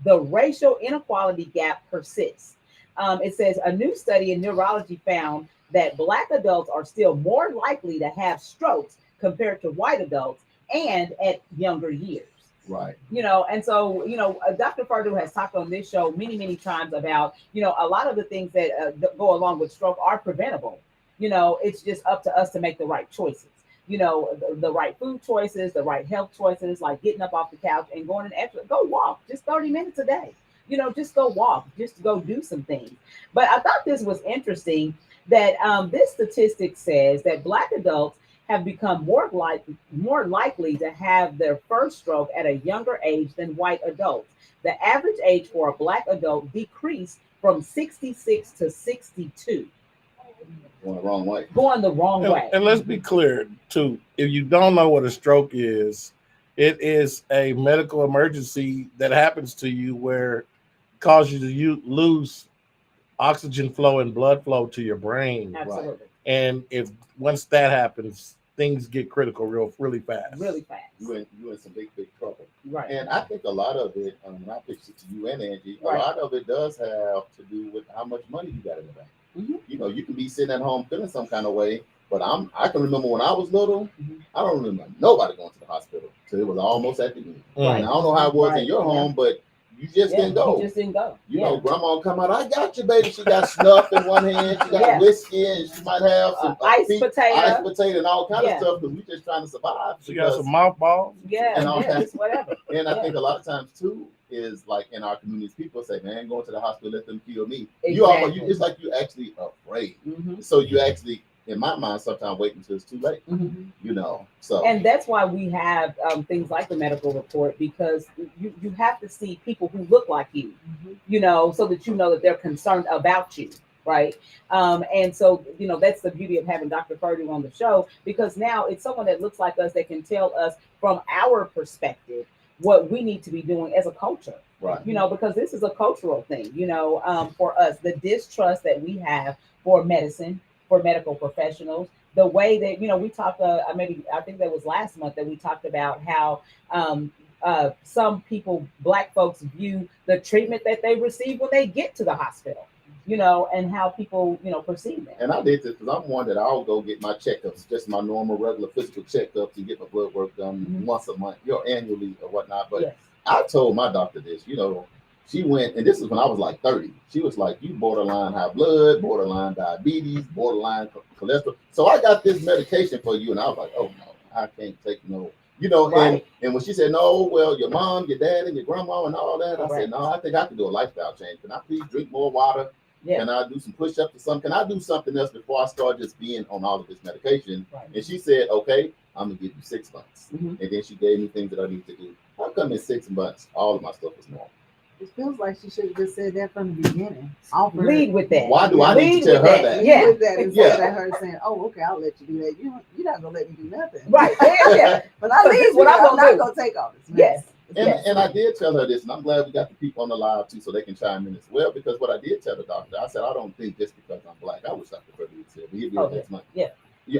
the racial inequality gap persists. It says a new study in neurology found that Black adults are still more likely to have strokes compared to white adults, and at younger years. Right. And so Dr. Fardu has talked on this show many times about a lot of the things that go along with stroke are preventable. It's just up to us to make the right choices. The right food choices, the right health choices, like getting up off the couch and going and go walk just 30 minutes a day. Just go walk, just go do some things. But I thought this was interesting that this statistic says that Black adults have become more likely to have their first stroke at a younger age than white adults. The average age for a Black adult decreased from 66 to 62. Going the wrong way. Going the wrong way. And let's be clear, too. If you don't know what a stroke is, it is a medical emergency that happens to you where it causes you to lose oxygen flow and blood flow to your brain. Absolutely. Right. And if once that happens, things get critical really fast. Really fast. You in some big trouble. Right. And I think a lot of it, and I pitched it to you and Angie, Right. a lot of it does have to do with how much money you got in the bank. Mm-hmm. You can be sitting at home feeling some kind of way, but I can remember when I was little, Mm-hmm. I don't remember nobody going to the hospital till it was almost at the end. Right. And I don't know how it was Right. in your home, but you just didn't go. You just didn't go. You know, grandma come out, I got you, baby. She got snuff in one hand, she got Yeah. whiskey, and she might have some Iced potato. iced potato, and all kind Yeah. of stuff because we just trying to survive. She got some mothballs. Yeah, And all yeah, that. just whatever. And I Yeah. think a lot of times too is like in our communities, people say, "Man, going to the hospital, let them kill me." Exactly. It's like you actually afraid. Mm-hmm. So you actually, in my mind, sometimes wait until it's too late. Mm-hmm. So And that's why we have things like the medical report, because you have to see people who look like you, so that you know that they're concerned about you, right? And so, that's the beauty of having Dr. Purdy on the show, because now it's someone that looks like us that can tell us from our perspective what we need to be doing as a culture. right, Because this is a cultural thing, for us, the distrust that we have for medicine, for medical professionals, the way that, we talked, I think that was last month that we talked about how some people, Black folks, view the treatment that they receive when they get to the hospital, and how people, perceive them. and I did this because I'm one that I'll go get my checkups, just my normal regular physical checkups, and get my blood work done once a month, annually or whatnot. But Yes. I told my doctor this, she went, and this is when I was like 30. She was like, "You borderline high blood, borderline diabetes, borderline cholesterol. So I got this medication for you." And I was like, "Oh no, I can't take no." Right. And when she said, "No, well, your mom, your dad, and your grandma, and all that," I Right. said, "No, I think I can do a lifestyle change. Can I please drink more water? Yeah. Can I do some push-ups or something? Can I do something else before I start just being on all of this medication?" Right. And she said, "Okay, I'm gonna give you 6 months." Mhm. And then she gave me things that I need to do. How come in 6 months all of my stuff is normal? It feels like she should have just said that from the beginning. Lead with that. Why do I need Lead to tell with her that. that? Yeah. With that instead Yeah. of her saying, "Oh, okay, I'll let you do that. You're not gonna let me do nothing." Right. Yeah. But I So leave this is what I'm I'm gonna not do. gonna take all this. Yes. And I did tell her this, and I'm glad we got the people on the live too, so they can chime in as well. Because what I did tell the doctor, I said, I don't think just because I'm Black, I wish Dr. Freddy would say, but he'd be Okay. next month. Yeah.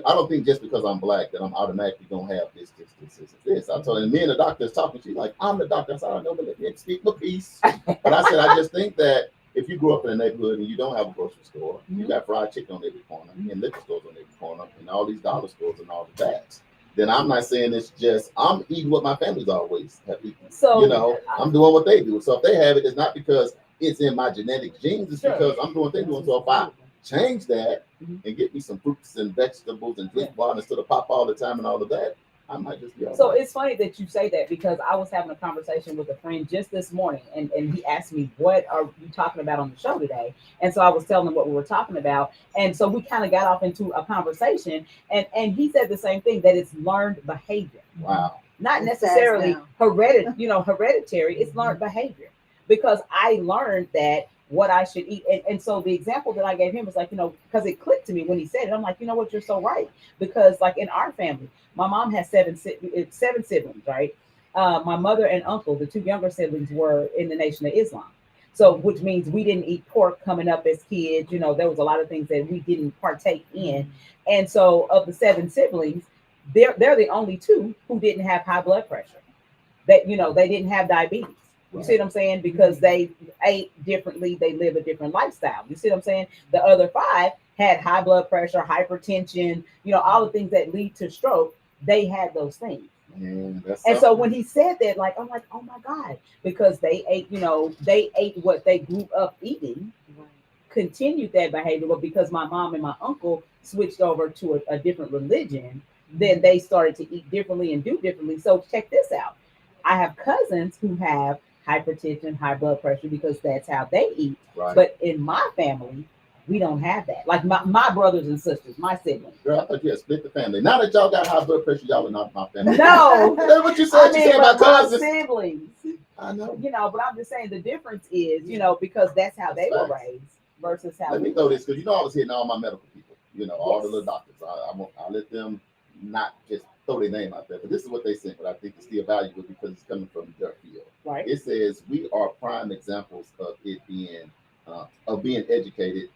I don't think just because I'm Black that I'm automatically gonna have this. I told her, and me and the doctor's talking. She's like, "I'm the doctor." I said, "I know, but let me speak my piece." But I said, I just think that if you grew up in a neighborhood and you don't have a grocery store, you got fried chicken on every corner and liquor stores on every corner and all these dollar stores and all the bags, then I'm not saying it's just I'm eating what my family's always have eaten. So I'm doing what they do. So if they have it, it's not because it's in my genetic genes. It's Sure. because I'm doing what they're doing. So if I change that and get me some fruits and vegetables and drink water instead of pop all the time and all of that, I might just be all So right. it's funny that you say that, because I was having a conversation with a friend just this morning, and he asked me, "What are you talking about on the show today?" And so I was telling him what we were talking about. And so we kind of got off into a conversation, and he said the same thing, that it's learned behavior. Wow. Not It's necessarily passed hereditary, it's learned behavior, because I learned that what I should eat. And so the example that I gave him was like, because it clicked to me when he said it. I'm like, you know what, you're so right. Because like in our family, my mom has seven siblings, right? My mother and uncle, the two younger siblings, were in the Nation of Islam. So, which means we didn't eat pork coming up as kids. There was a lot of things that we didn't partake in. And so of the 7 siblings, they're the only 2 who didn't have high blood pressure. That, they didn't have diabetes. You see what I'm saying? Because they ate differently, they live a different lifestyle. You see what I'm saying? The other 5 had high blood pressure, hypertension, all the things that lead to stroke. They had those things. And that's And so something. when he said that, like, I'm like, oh my God, because they ate, they ate what they grew up eating, continued that behavior. But because my mom and my uncle switched over to a different religion, then they started to eat differently and do differently. So check this out. I have cousins who have hypertension, high blood pressure because that's how they eat. Right. But in my family, we don't have that. Like my brothers and sisters, my siblings. Girl, I thought you had split the family. Now that y'all got high blood pressure, y'all are not my family. No, That's what you said. I You mean, said about but my cousins. siblings. I know. But I'm just saying the difference is, because that's how they were raised versus how Let we me know were. this, because I was hitting all my medical people, all the Yes. little doctors. I let them not just throw their name out there, but this is what they sent, but I think it's still valuable because it's coming from their field. Right. It says we are prime examples of it being educated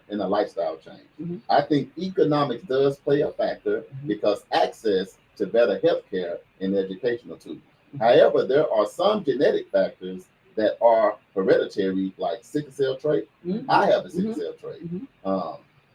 in a lifestyle change. Mhm. I think economics does play a factor because access to better health care and educational tools. However, there are some genetic factors that are hereditary, like sickle cell trait. Mhm. I have a sickle cell trait. Mhm.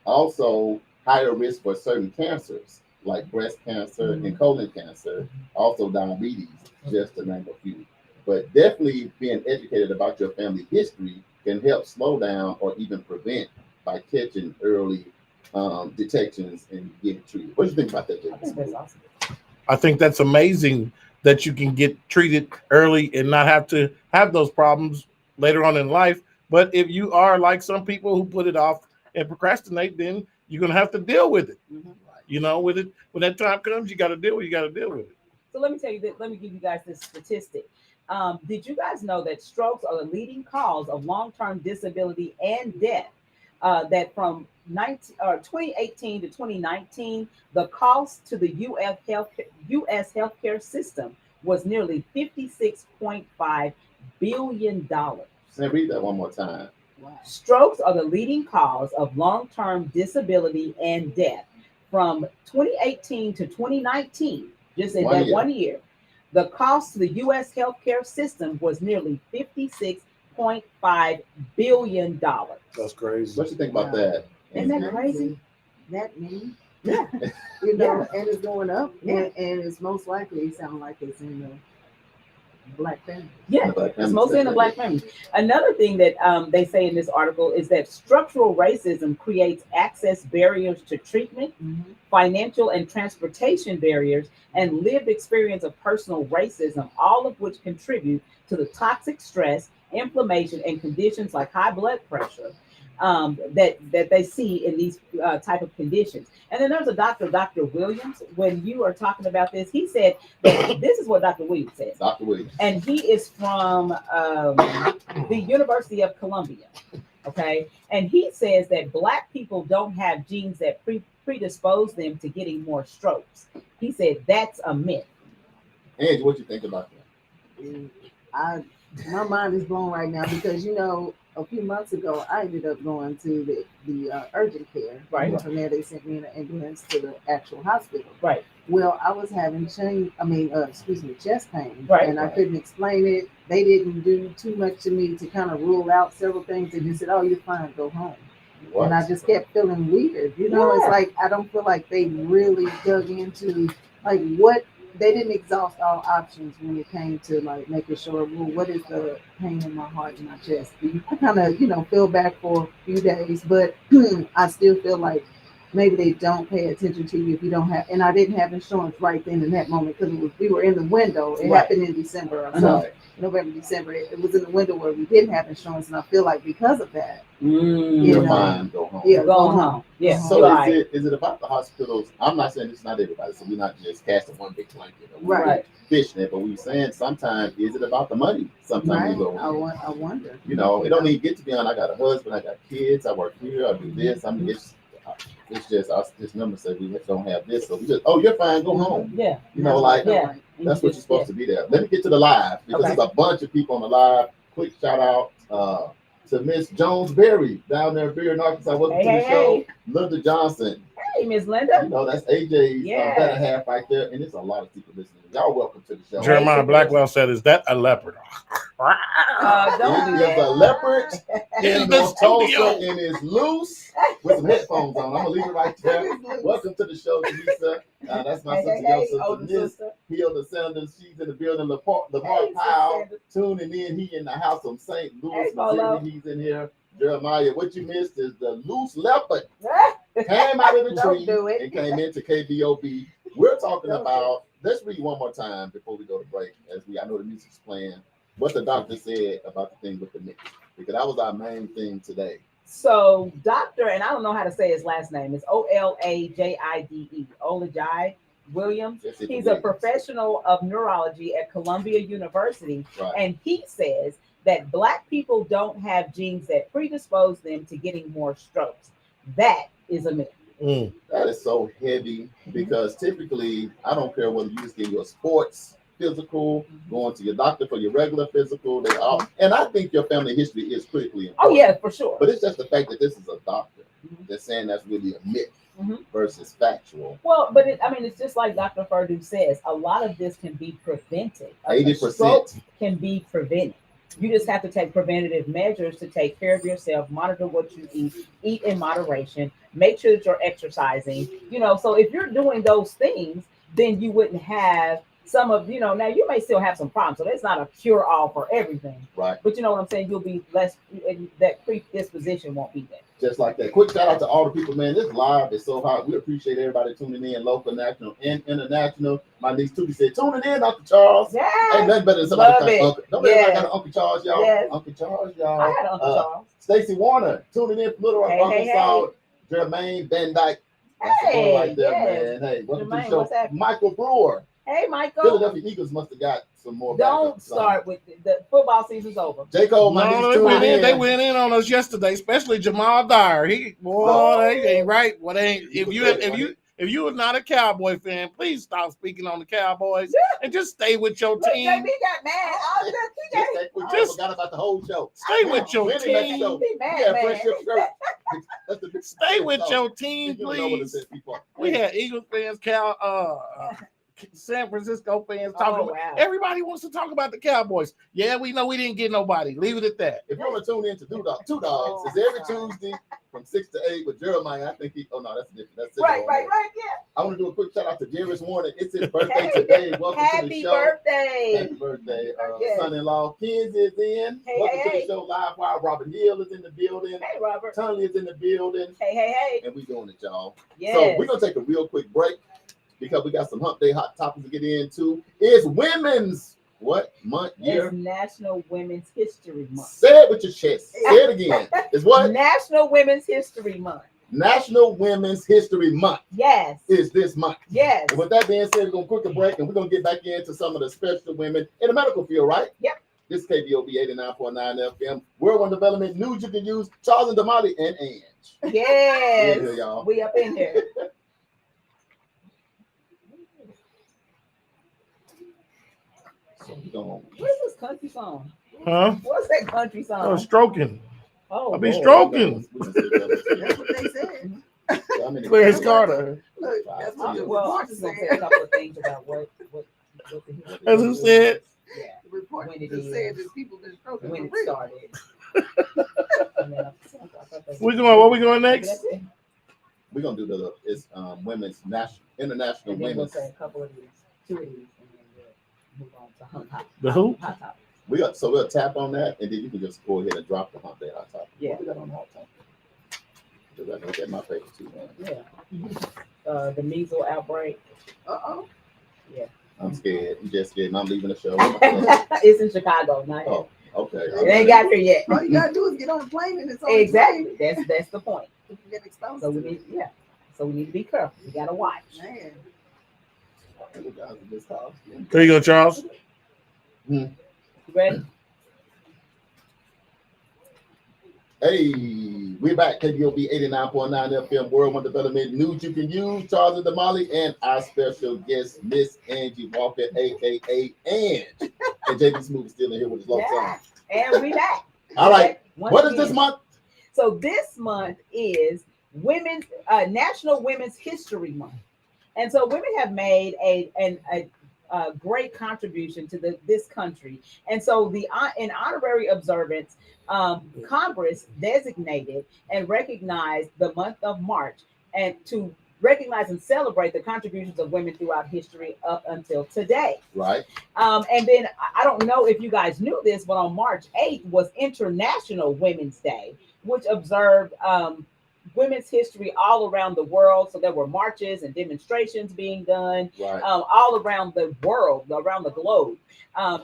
Also, higher risk for certain cancers, like breast cancer and colon cancer, also diabetes, just to name a few. But definitely being educated about your family history can help slow down or even prevent by catching early detections and getting treated. What do you think about that, I think that's James? awesome. I think that's amazing that you can get treated early and not have to have those problems later on in life. But if you are like some people who put it off and procrastinate, then you're gonna have to deal with it. With it when that time comes, you got to deal with it. So let me tell you that. Let me give you guys this statistic. Did you guys know that strokes are the leading cause of long-term disability and death? That from 2018 to 2019, the cost to the U.S. healthcare system was nearly $56.5 billion. Say, read that one more time. Wow. Strokes are the leading cause of long-term disability and death. From 2018 to 2019, just in that 1 year, the cost to the U.S. healthcare system was nearly $56.5 billion. That's crazy. What you think about that? Isn't that crazy? That mean? Yeah. And it's going up. Yeah. And it's most likely sound like it's in the Black family. Yeah, it's mostly in the Black family. Another thing that they say in this article is that structural racism creates access barriers to treatment, financial and transportation barriers, and lived experience of personal racism, all of which contribute to the toxic stress, inflammation, and conditions like high blood pressure that they see in these type of conditions. And then there's a doctor, Dr. Williams. When you are talking about this, he said that this is what Dr. Williams said. Dr. Williams. And he is from the University of Columbia. Okay. And he says that Black people don't have genes that predispose them to getting more strokes. He said that's a myth. Angie, what you think about that? My mind is blown right now because a few months ago I ended up going to the urgent care. Right. And from there they sent me in an ambulance to the actual hospital. Right. Well, I was having chest pain. Right. And I couldn't explain it. They didn't do too much to me to kind of rule out several things. They just said, "Oh, you're fine, go home." What? And I just kept feeling weird. It's like I don't feel like they really dug into like what. They didn't exhaust all options when it came to like making sure, well, what is the pain in my heart and my chest? I kind of, feel back for a few days, but I still feel like maybe they don't pay attention to you if you don't have. And I didn't have insurance right then in that moment because we were in the window. It happened in December, so November, December. It was in the window where we didn't have insurance, and I feel like because of that, You're fine, go home. Yeah, Go home. Yeah. So is it about the hospitals? I'm not saying it's not everybody, so we're not just casting one big blanket or Right. fishing it, but we're saying sometimes is it about the money? Sometimes we go. I wonder. It don't even get to be on. I got a husband, I got kids, I work here, I do this. I mean, it's just this number says we don't have this, so we just you're fine, go home. Yeah. That's what you're supposed to be there. Let me get to the live because there's a bunch of people on the live. Quick shout out to Miss Jones Berry down there in Beard, Arkansas. Welcome to the show. Linda Johnson, Hey, Miss Linda. You know, that's AJ's Yeah. better half right there, and it's a lot of people listening. Y'all welcome to the show. Jeremiah Blackwell said, "Is that a leopard?" Don't do It is a that. leopard In in the North Tulsa, studio. and it's loose with some headphones on. I'm gonna leave it right there. Welcome to the show, Teresa. That's my sister, your sister, older Miss sister. Hilda Sanders. She's in the building. Lamar Hey, Powell Sister tuning in. He in the house from St. Louis, Hey, Polo. Missouri. He's in here. Jeremiah, what you missed is the loose leopard Sanders. came out of the Don't tree do it. and came into KBOB. We're talking Don't about, let's read one more time before we go to break, I know the music's playing, what the doctor said about the thing with the mix, because that was our main thing today. So, Doctor, and I don't know how to say his last name, it's Olajide, Olajide Williams. Yes, it's He's a Williams. professional of neurology at Columbia University, Right. and he says that Black people don't have genes that predispose them to getting more strokes. That is a myth. Mm. That is so heavy because typically, I don't care whether you just get your sports physical, going to your doctor for your regular physical, they all, and I think your family history is critically Oh, important. yeah, for sure. But it's just the fact that this is a doctor that's saying that's really a myth versus factual. Well, but it's just like Dr. Perdue says, a lot of this can be prevented. A 80%. stroke can be prevented. You just have to take preventative measures to take care of yourself, monitor what you eat in moderation, make sure that you're exercising, so if you're doing those things, then you wouldn't have some of, now you may still have some problems. So that's not a cure all for everything. Right. But you know what I'm saying? You'll be less, that predisposition won't be there. Just like that. Quick shout out to all the people, man. This live is so hot. We appreciate everybody tuning in, local, national, and international. My niece Tootie said, tuning in, Uncle Charles. Yeah. Ain't nothing better than somebody Love called it. Uncle. Don't everybody Yes. got an Uncle Charles, y'all. Yes. Uncle Charles, y'all. I had Uncle Charles. Stacey Warner tuning in from Little Rock, Hey, Arkansas. hey, Jermaine Van Dyke. That's the Hey, boy right there, yes. man. Hey, welcome Jermaine, to the what's show. happening? Michael Brewer. Hey, Michael. Philadelphia Eagles must have got some more. Don't backup start with the football season's over. J. Cole, my No, niece they tuning went in. in. They went in on us yesterday, especially Jamal Dyer. They ain't right. Well, they ain't. If you are not a Cowboy fan, please stop speaking on the Cowboys and just stay with your Look, team. JB got mad. Oh, I forgot about the whole show. Stay with your Winning that team. show. He mad, Yeah, man. friendship shirt. That's the big Stay with song. your team, You don't know what it please. says, people. We had Eagles fans, San Francisco fans talking about. Wow. Everybody wants to talk about the Cowboys. Yeah, we know we didn't get nobody. Leave it at that. If you want to tune in to Two Dogs, it's every Tuesday from 6 to 8 with Jeremiah. I think that's different. That's Right, yeah. I want to do a quick shout out to Darius Warner. It's his birthday today. Welcome to the Happy show. birthday. Happy birthday. Yes. Son-in-law Kids is in. Hey, Welcome to hey. the show live. While Robert Hill is in the building. Hey, Robert. Tunley is in the building. Hey. And we doing it, y'all. Yes. So we're going to take a real quick break because we got some hump day hot topics to get into. It's women's month, year? It's National Women's History Month. Say it with your chest. Say it again. It's what? National Women's History Month. National Women's History Month. Yes. Is this month. Yes. And with that being said, we're going to quick a break and we're going to get back into some of the special women in the medical field, right? Yep. This is KBOB 89.9 FM. World One Development news you can use. Charles and Damali and Ange. Yes. In here, y'all. We up in here. So we're going. What's this country song? Huh? What's that country song? I was stroking. Oh, I'll be Lord. stroking. That's what they said. Clarence Carter. Look, that's what the Well, I'm report just gonna said. say a couple of things about what That's who said. Yeah, The report When it just is. said that people been stroking when for it real. started. And then We going? Where we going next? That's it. We're going to do it's women's international And then we'll women's. say a couple of these, two of these, and then we'll move on to hot The who? topic. We'll tap on that and then you can just go ahead and drop the hump day hot topic. Yeah. What we got on the hot topic? Because I know that's my favorite too, man. Yeah. The measles outbreak. Uh-oh. I'm scared. You just scared. And I'm leaving the show. It's in Chicago, not here. Oh, okay. It ain't got here yet. All you gotta do is get on a plane and it's on Exactly. That's the point. You can get exposed So to we it. need, So we need to be careful. We gotta watch. Man. There you go, Charles. You ready? Hey, we're back. KBOB 89.9 FM World One Development news you can use. Charles and Damali and our special guest, Miss Angie Walker, aka Ange. And JB Smooth is still in here with his love song. And we back. All right. Once What is again. this month? So this month is National Women's History Month. And so women have made a great contribution to this country. And so in honorary observance, Congress designated and recognized the month of March and to recognize and celebrate the contributions of women throughout history up until today. Right. And then I don't know if you guys knew this, but on March 8th was International Women's Day, which observed women's history all around the world. So there were marches and demonstrations being done all around the world, around the globe,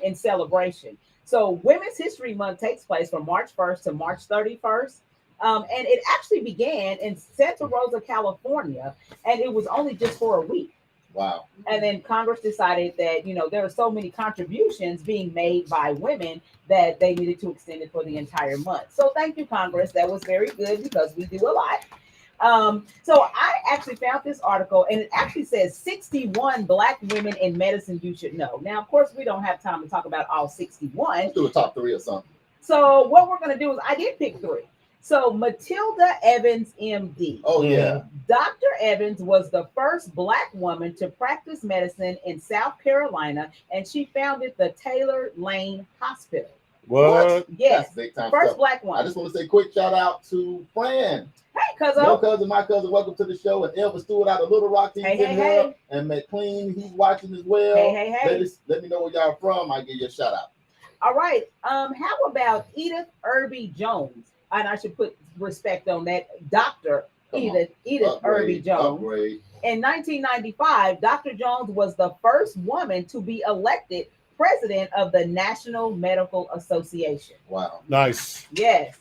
in celebration. So Women's History Month takes place from March 1st to March 31st. And it actually began in Santa Rosa, California, and it was only just for a week. Wow. And then Congress decided that, there are so many contributions being made by women that they needed to extend it for the entire month. So thank you, Congress. That was very good because we do a lot. So I actually found this article, and it actually says 61 Black women in medicine you should know. Now, of course, we don't have time to talk about all 61. Let's do a top 3 or something. So what we're going to do is I did pick 3. So Matilda Evans, MD. Oh, yeah. Dr. Evans was the first Black woman to practice medicine in South Carolina, and she founded the Taylor Lane Hospital. What? Yes. That's big time First stuff. Black woman. I just want to say a quick shout out to Fran. Hey, cousin. Your cousin, my cousin, welcome to the show. And Elvis Stewart out of Little Rock, he's in here. And McLean, he's watching as well. Hey. Let me know where y'all from. I'll give you a shout out. All right. How about Edith Irby Jones? And I should put respect on that. Dr. Edith Irby Jones. Upgrade. In 1995, Dr. Jones was the first woman to be elected president of the National Medical Association. Wow. Nice. Yes.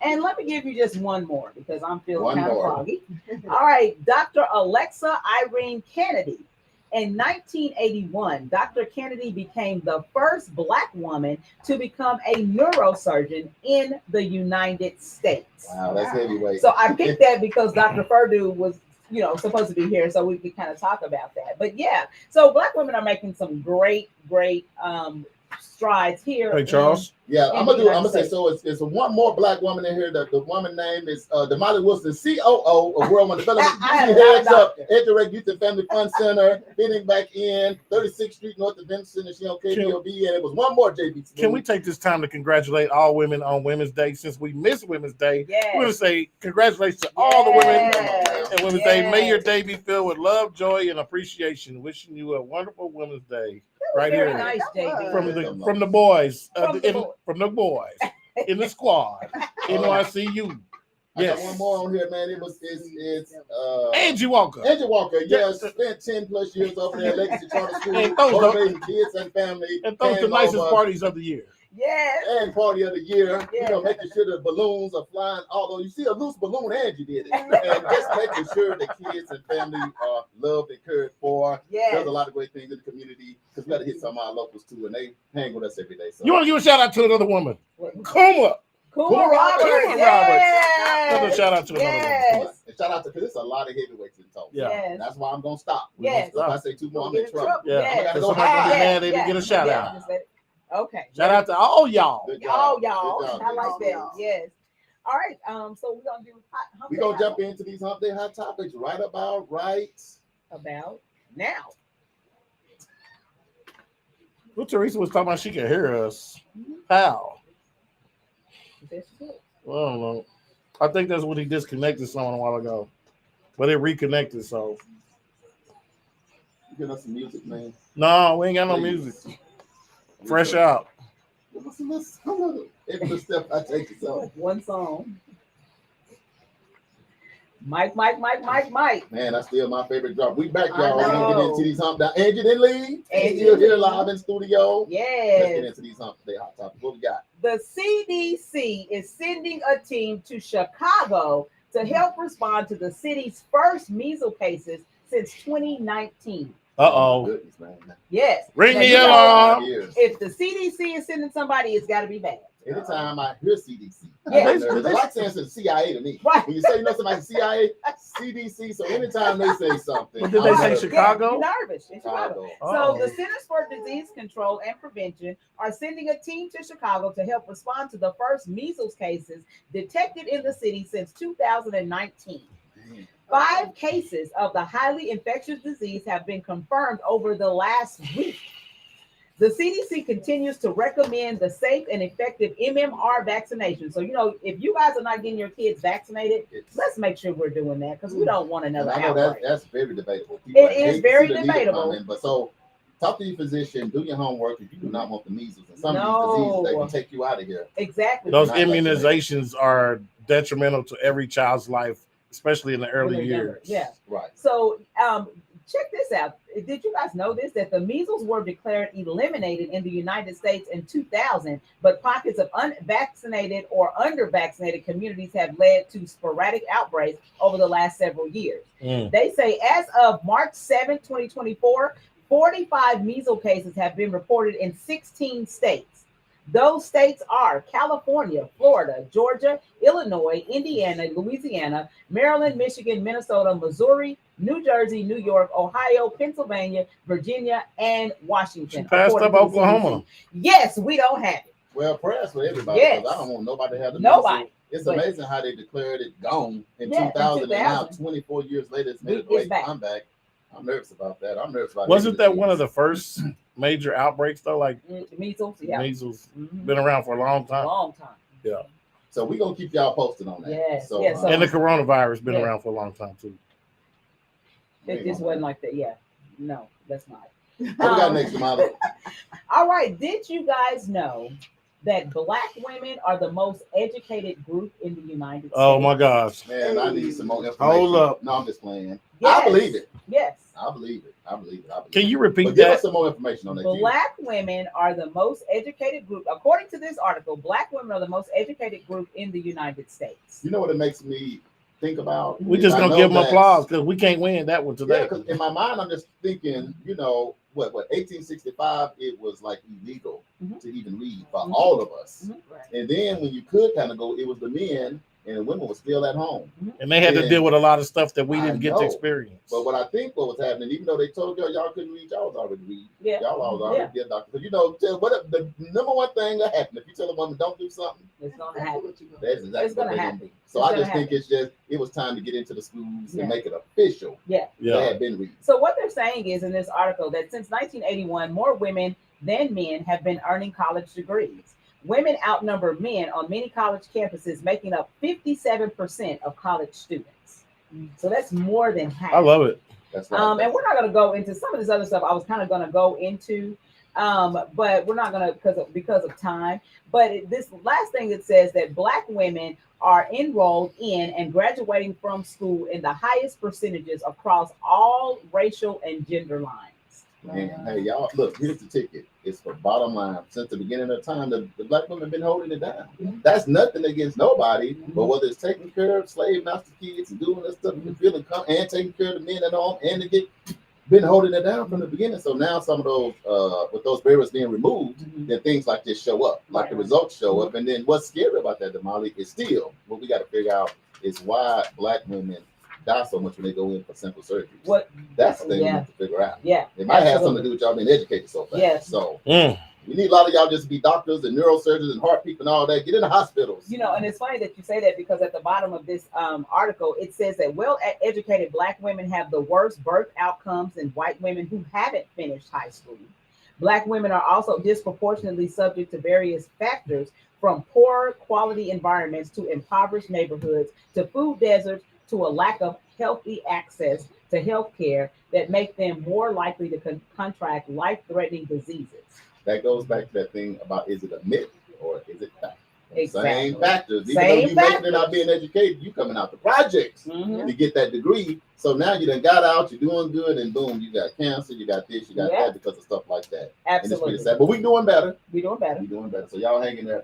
And let me give you just one more because I'm feeling kind of more. foggy. All right. Dr. Alexa Irene Kennedy. In 1981, Dr. Kennedy became the first Black woman to become a neurosurgeon in the United States. Wow, that's heavyweight. So I picked that because Dr. Perdue was, supposed to be here, so we could kind of talk about that. But yeah, so Black women are making some great strides here. Hey, Charles. Yeah, I'm gonna say so. It's one more Black woman in here. The woman name is Damali Wilson, COO of World One Development. She heads up Direct Youth and Family Fund Center, fitting back in 36th Street North of Vincent, and she on KBOB. And it was one more JB. Can we take this time to congratulate all women on Women's Day? Since we missed Women's Day, we're gonna say congratulations to all the women and Women's Day. May your day be filled with love, joy, and appreciation. Wishing you a wonderful Women's Day. Right Very here, nice, JB. from the boys, From the boys in the squad, NYCU. I Yes. got one more on here, man. It's Angie Walker. Angie Walker, yes, spent 10 plus years over there at Legacy Charter School, And those motivating kids and family. And those the nicest parties of the year. Yes. And party of the year, Yeah. making sure the balloons are flying. Although you see a loose balloon, Angie did it, and just making sure the kids and family are loved and cared for. Yes. There's a lot of great things in the community because we got to hit some of our locals too, and they hang with us every day. So You want to give a shout out to another woman, Kuma. Kuma Roberts. Kuma Yes. Another shout out to another woman. Yes. and shout out to because it's a lot of heavyweights in Tulsa. Yeah. Yes. That's why I'm gonna stop. Yes. If I say two more, I'm in trouble. Yeah, Yes. because somebody gonna be mad they didn't get a shout out. Okay. Shout out to all y'all. Good job. Y'all. Good job. I like that. Y'all. Yes. All right. So we're gonna do. We're gonna jump into these hump day hot topics right about about now. Well, Teresa was talking about she can hear us. How? That's it. Well, I don't know. I think that's when he disconnected someone a while ago, but it reconnected. So Give us some music, man. no, we ain't got no music. Fresh out. Every step I take is up. One song. Mike. Man, that's still my favorite drop. We back, I y'all. We're gonna get know. into these hump day. Angie didn't leave. Angie Still here didn't live in studio. Let's get Yes. into these hump day hot topics. What we got? The CDC is sending a team to Chicago to help respond to the city's first measles cases since 2019. Uh-oh. Goodness, man. Yes. Ring Now, the you know, alarm. if the CDC is sending somebody, it's got to be bad. Anytime I hear CDC, Yeah. it's like saying it's CIA to me. Right. When you say somebody CIA, CDC. So anytime they say something, What did they I'm say, nervous. Chicago? Yeah, you're nervous in Chicago. Chicago. So the Centers for Disease Control and Prevention are sending a team to Chicago to help respond to the first measles cases detected in the city since 2019. 5 cases of the highly infectious disease have been confirmed over the last week. The CDC continues to recommend the safe and effective MMR vaccination. So, if you guys are not getting your kids vaccinated, let's make sure we're doing that because we don't want another I know outbreak. that's very debatable. It is very debatable. But so, talk to your physician, do your homework if you do not want the measles. And some of No. these diseases, they can take you out of here. Exactly. Those Not immunizations are detrimental to every child's life, especially in the early years. Yeah. Right. So, check this out. Did you guys know this? That the measles were declared eliminated in the United States in 2000, but pockets of unvaccinated or under-vaccinated communities have led to sporadic outbreaks over the last several years. They say as of March 7, 2024, 45 measles cases have been reported in 16 states. Those states are California, Florida, Georgia, Illinois, Indiana, Louisiana, Maryland, Michigan, Minnesota, Missouri, New Jersey, New York, Ohio, Pennsylvania, Virginia, and Washington. She passed up according to the Oklahoma. CDC. Yes, we don't have it. Well, prayers for everybody Yes. because I don't want nobody to have the Nobody. measles. It's But- amazing how they declared it gone in Yeah, in 2000, and now 2000. 24 years later, it's made a It's great back. comeback. I'm nervous about that. I'm nervous about Wasn't that every one of disease. the first major outbreaks though? Like Measles, yeah. measles, Mhm. been around for a long time. Long time. So we're gonna keep y'all posted on that. Yes, So, yes, so- And the coronavirus been Yeah. around for a long time too. It just wasn't like that. Yeah. No, that's not. what we got next, Damali? All right. Did you guys know that Black women are the most educated group in the United States? Oh my gosh. Man, I need some more information. Hold up. No, I'm just playing. Yes. I believe it. Yes. I believe it. I believe it. I believe Can it. you repeat But give us that? some more information on that. Black women are the most educated group. According to this article, Black women are the most educated group in the United States. You know what it makes me think about? We Is just I gonna know give them that- applause because we can't win that one Yeah, today. because in my mind, I'm just thinking, what 1865, it was like illegal Mhm. to even read for Mhm. all of us. Mhm. Right. And then when you could kind of go, it was the men and the women were still at home. And they had to Yeah. deal with a lot of stuff that we I didn't get know. to experience. But what I think what was happening, even though they told y'all couldn't read, y'all was already reading. Yeah. Y'all was already be a doctor. But the number one thing that happened, if you tell a woman don't do something, It's gonna happen. that's exactly It's what gonna they're gonna happen. do. So It's I gonna just think it was time to get into the schools Yeah. and make it official. Yeah. They Yeah. had been reading. So what they're saying is in this article that since 1981, more women than men have been earning college degrees. Women outnumber men on many college campuses, making up 57% of college students. So that's more than half. I love it. That's right. And we're not going to go into some of this other stuff. I was kind of going to go into, but we're not going to because of time. But this last thing that says that Black women are enrolled in and graduating from school in the highest percentages across all racial and gender lines. Man, hey, y'all, look, here's the ticket. It's for bottom line. Since the beginning of time, the Black women have been holding it down. That's nothing against nobody, but whether it's taking care of slave master kids and doing this stuff, and feeling and taking care of the men at home, and to get been holding it down from the beginning. So now some of those, with those barriers being removed, then things like this show up, like the results show up. And then what's scary about that, Damali, is still what we got to figure out is why Black women die so much when they go in for simple surgeries. What? That's the thing we Yeah. need to figure out. Yeah. It might have absolutely. something to do with y'all being educated so fast. Yes. So Mm. we need a lot of y'all just to be doctors and neurosurgeons and heart people and all that. Get in the hospitals. And it's funny that you say that because at the bottom of this article, it says that well-educated Black women have the worst birth outcomes than white women who haven't finished high school. Black women are also disproportionately subject to various factors, from poor quality environments to impoverished neighborhoods to food deserts to a lack of healthy access to health care that make them more likely to contract life-threatening diseases. That goes back to that thing about, is it a myth or is it fact? Exactly. Same factors. Even Same though you making it factors. out being educated, you coming out the projects Mhm. to get that degree. So now you done got out, you're doing good, and boom, you got cancer, you got this, you got Yeah. that because of stuff like that. And it's pretty Absolutely. sad. But we doing better. We're doing better. We doing better. So y'all hang in there.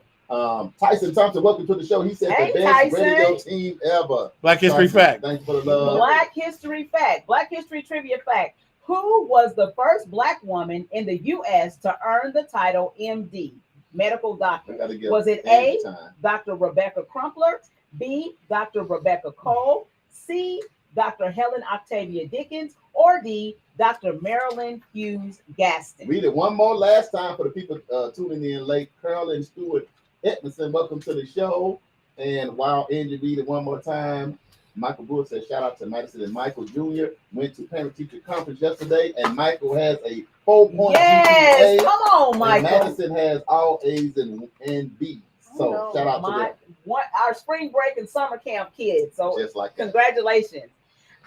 Tyson Thompson, welcome to the show. He said Hey, the best Tyson. radio team ever. Black History Tyson, Fact. Thanks for the love. Black History Fact, Black History Trivia Fact. Who was the first Black woman in the U.S. to earn the title MD, medical We doctor? gotta give Was it Andy A, time. Dr. Rebecca Crumpler, B, Dr. Rebecca Cole, C, Dr. Helen Octavia Dickens, or D, Dr. Marilyn Hughes Gaston? Read it one more last time for the people tuning in late. Carol and Stuart Edmondson, welcome to the show. And while Angie read it one more time, Michael Brewer said, shout out to Madison and Michael Jr. Went to parent teacher conference yesterday, and Michael has a 4.0 Yes, GPA. come on, And Michael. Madison has all A's and B's. So shout out to them. Our spring break and summer camp kids. So Just like that. congratulations.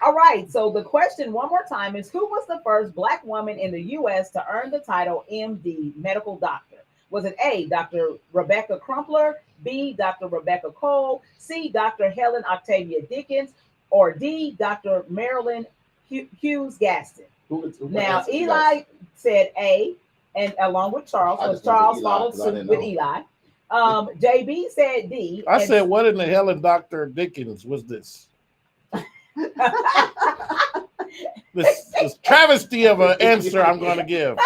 All right. So the question one more time is, who was the first Black woman in the U.S. to earn the title MD, medical doctor? Was it A, Dr. Rebecca Crumpler, B, Dr. Rebecca Cole, C, Dr. Helen Octavia Dickens, or D, Dr. Marilyn Hughes Gaston? Now, Eli said A, and along with Charles, because Charles followed suit with Eli. JB said D. I said, what in the hell in Dr. Dickens was this? this travesty of an answer I'm going to give.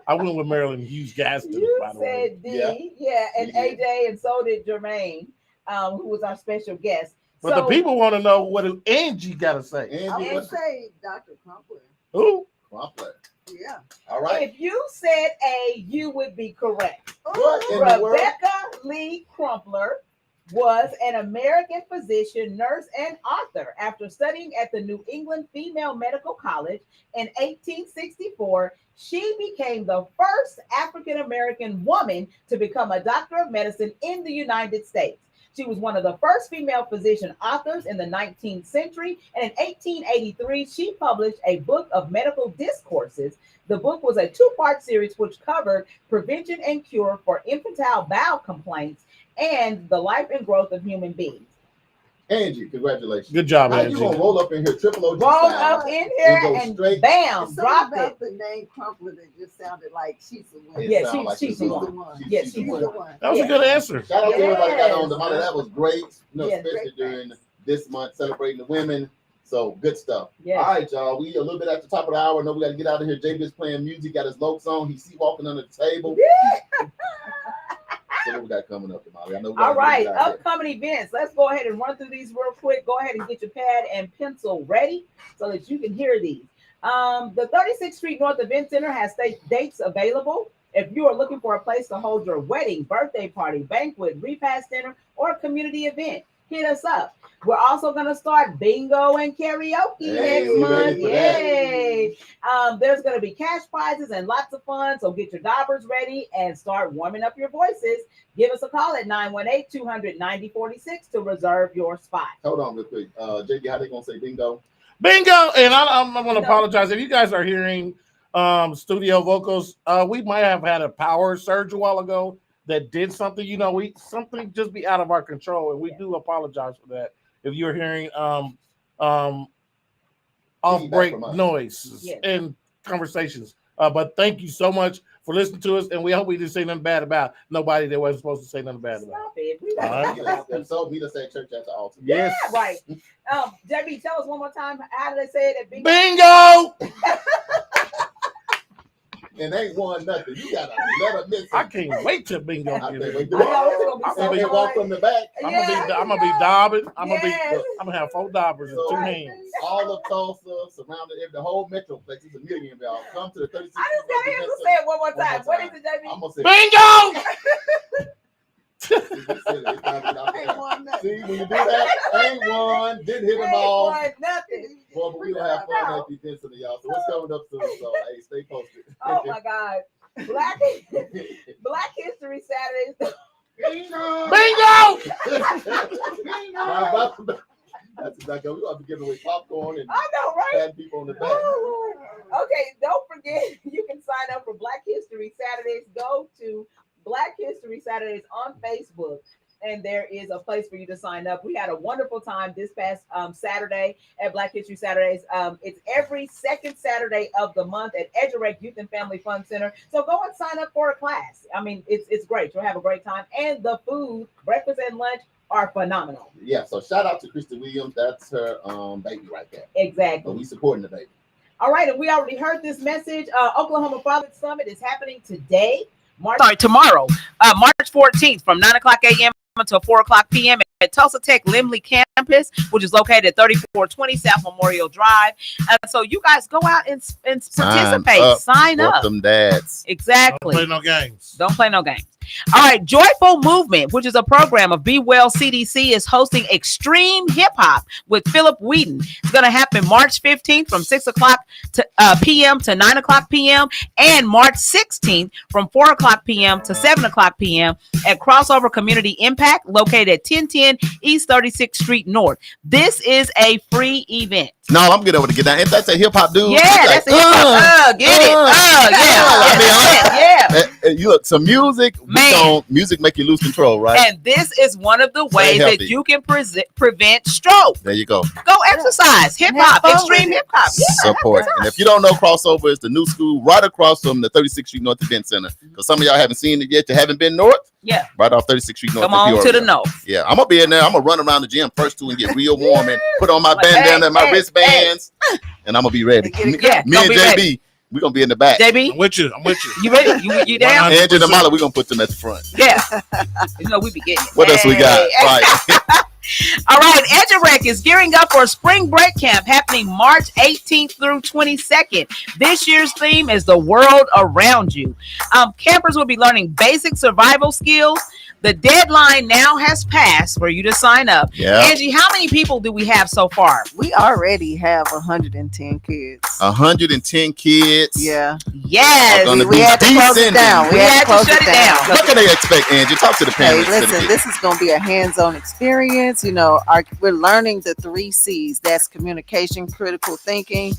I went with Marilyn Hughes Gaston. You by the said way. D, yeah, and AJ, and so did Jermaine, who was our special guest. But the people want to know what Angie got to say. I would say Dr. Crumpler. Who? Crumpler. Yeah. All right. If you said A, you would be correct. What in the world? Rebecca Lee Crumpler was an American physician, nurse, and author. After studying at the New England Female Medical College in 1864, she became the first African-American woman to become a doctor of medicine in the United States. She was one of the first female physician authors in the 19th century, and in 1883, she published a book of medical discourses. The book was a two-part series which covered prevention and cure for infantile bowel complaints and the life and growth of human beings. Angie, congratulations. Good job, now Angie. You're going to roll up in here, triple OG Roll style, up in here and bam, Something drop about it. the name Crumpler that just sounded like she's the one. Yeah, sound like she's the one. Yes, She's she's the the one. That was a good answer. Shout out to everybody that got on Yes. the money. That was great. Yes, Especially great. during this month celebrating the women. So good stuff. Yes. All right, y'all. We a little bit at the top of the hour. I know we got to get out of here. JB is playing music. Got his Lokes on. He's walking under the table. So what we got coming up, Damali? I know. All right, upcoming events. Let's go ahead and run through these real quick. Go ahead and get your pad and pencil ready so that you can hear these. The 36th Street North Event Center has dates available. If you are looking for a place to hold your wedding, birthday party, banquet, repast dinner, or community event, hit us up. We're also going to start bingo and karaoke next month. Yay! There's going to be cash prizes and lots of fun. So get your daubers ready and start warming up your voices. Give us a call at 918-200-9046 to reserve your spot. Hold on real quick. JB, how they going to say bingo? Bingo! And I'm going to apologize. If you guys are hearing studio vocals, we might have had a power surge a while ago that did something. You know, something just be out of our control, and we do apologize for that. If you're hearing off-break noises and conversations. But thank you so much for listening to us, and we hope we didn't say nothing bad about nobody that wasn't supposed to say nothing bad about. Stop it. We All right. So meet us at church at the altar. Yes. Yeah, right. JB, tell us one more time. How do they say it at bingo? Bingo! And ain't won nothing. You got to let her miss it. I can't wait till bingo. I can't wait I know it's gonna be I'm so going to fun. walk from the back. I'm gonna be daubing. I'm Yes. gonna have 4 daubers in 2 hands. All of Tulsa, surrounded the whole metroplex. It's a million of y'all. Come to the 36th. I just got him to say it one more time. What is it, JB? I'm going to say Bingo! Ain't won nothing. See, when you do that, ain't one, didn't hit them all. Ain't nothing. Well, but we don't have fun at the events of y'all. So what's coming up soon? So hey, stay posted. Oh my God. Black History Saturdays. Bingo! That's exactly. We're going to be giving away popcorn and I know, right? patting people on the back. Oh, Lord. Okay, don't forget you can sign up for Black History Saturdays. Go to Black History Saturdays on Facebook, and there is a place for you to sign up. We had a wonderful time this past Saturday at Black History Saturdays. It's every second Saturday of the month at Edgerec Youth and Family Fun Center. So go and sign up for a class. I mean, it's great. You'll have a great time, and the food, breakfast and lunch, are phenomenal. Yeah, so shout out to Krista Williams. That's her baby right there. Exactly. But we supporting the baby. All right, and we already heard this message. Oklahoma Fatherhood Summit is happening today. Tomorrow, March 14th from 9 o'clock a.m. until 4 o'clock p.m. at Tulsa Tech Limley campus, which is located at 3420 South Memorial Drive. So you guys go out and participate. Sign up. Them dads. Exactly. Don't play no games. Don't play no games. All right, Joyful Movement, which is a program of Be Well CDC, is hosting Extreme Hip Hop with Philip Wheaton. It's going to happen March 15th from 6 o'clock p.m. to 9 o'clock p.m. and March 16th from 4 o'clock p.m. to 7 o'clock p.m. at Crossover Community Impact, located at 1010 East 36th Street North. This is a free event. No, I'm good over to get down. If that's a hip hop dude, Yeah, that's a hip hop. Get it. Yeah. You look, some music, music make you lose control, right? And this is one of the ways healthy. that you can prevent stroke. There you go. Go exercise. Hip hop, extreme hip hop. Yeah, Support. And if you don't know, Crossover is the new school right across from the 36th Street North Event Center. Because some of y'all haven't seen it yet. You haven't been north. Yeah. Right off 36th Street North. Come on to the north. Yeah, I'm gonna be in there. I'm gonna run around the gym first too and get real warm and put on my bandana and my wristbands, and I'm gonna be ready. Me and JB, we're gonna be in the back. JB, I'm with you. You ready? You down? Andrew and Damali, we're gonna put them at the front. Yeah. You know we be getting it. What else we got? Right. All right, EduRec is gearing up for a spring break camp happening March 18th through 22nd. This year's theme is the world around you. Campers will be learning basic survival skills. The deadline now has passed for you to sign up. Yeah. Angie, how many people do we have so far? We already have 110 kids. 110 kids. Yeah. Yes. We had to close it down. We had to shut it down. What can they expect, Angie? Talk to the parents. Hey, listen, this is going to be a hands-on experience. You know, we're learning the 3 C's. That's communication, critical thinking,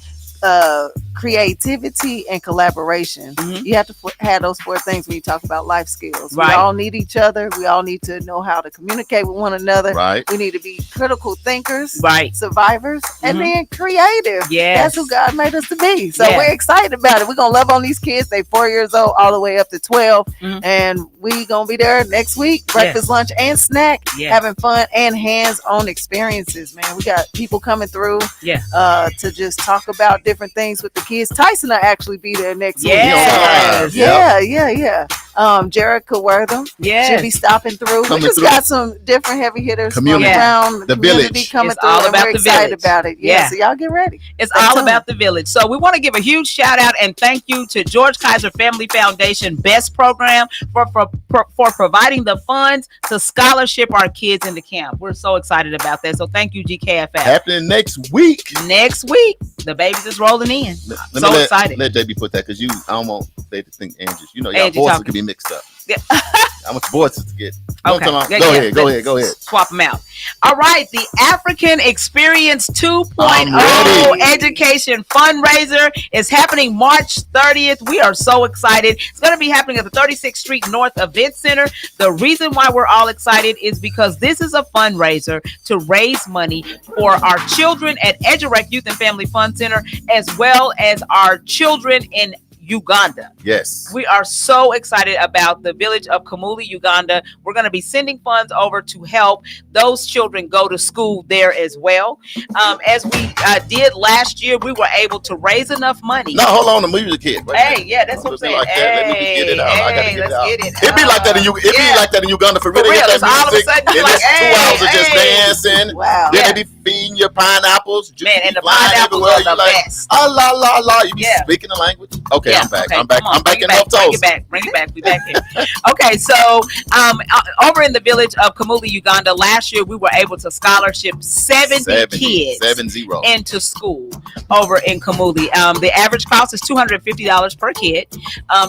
creativity, and collaboration. Mm-hmm. You have to have those 4 things when you talk about life skills. Right. We all need each other. We all need to know how to communicate with one another. Right. We need to be critical thinkers, right, survivors, and then creative. Yes. That's who God made us to be. So Yes. we're excited about it. We're going to love on these kids. They 4 years old all the way up to 12. And we going to be there next week, breakfast, lunch, and snack, having fun and hands-on experiences, man. We got people coming through to just talk about different things with the kids. Tyson will actually be there next week. Yeah. Jerica Wortham should be stopping through. We just got some different heavy hitters from around the community coming through, and we're excited about it. Yeah, so y'all get ready. It's all about the village. So we want to give a huge shout out and thank you to George Kaiser Family Foundation BEST program for providing the funds to scholarship our kids in the camp. We're so excited about that. So thank you, GKFF. Happening next week. Next week, the baby's just rolling in. Excited. Let JB put that, because I don't want they to think Angie. You know, y'all Angie voices talking. can be mixed up. Yeah. How much voices to get? Okay. Go ahead. Swap them out. All right. The African Experience 2.0 education fundraiser is happening March 30th. We are so excited. It's going to be happening at the 36th Street North Event Center. The reason why we're all excited is because this is a fundraiser to raise money for our children at EduRec Youth and Family Fund Center, as well as our children in Uganda. Yes. We are so excited about the village of Kamuli, Uganda. We're going to be sending funds over to help those children go to school there as well. As we did last year, we were able to raise enough money. No, hold on, the music hit. Hey, yeah, that's what I'm saying. Like let me get it out. I gotta get it out. Get it It'd be like that in Uganda for real. It's all of a sudden and like, it's 2 hours of just dancing. Wow. Then they be feeding your pineapples. Man, and the pineapples are the best. La la la. You be speaking the language. Okay, I'm back. Okay, I'm back in Health Bring Toast. it back. We back here. Okay, so over in the village of Kamuli, Uganda, last year we were able to scholarship 70 kids 70 into school over in Kamuli. The average cost is $250 per kid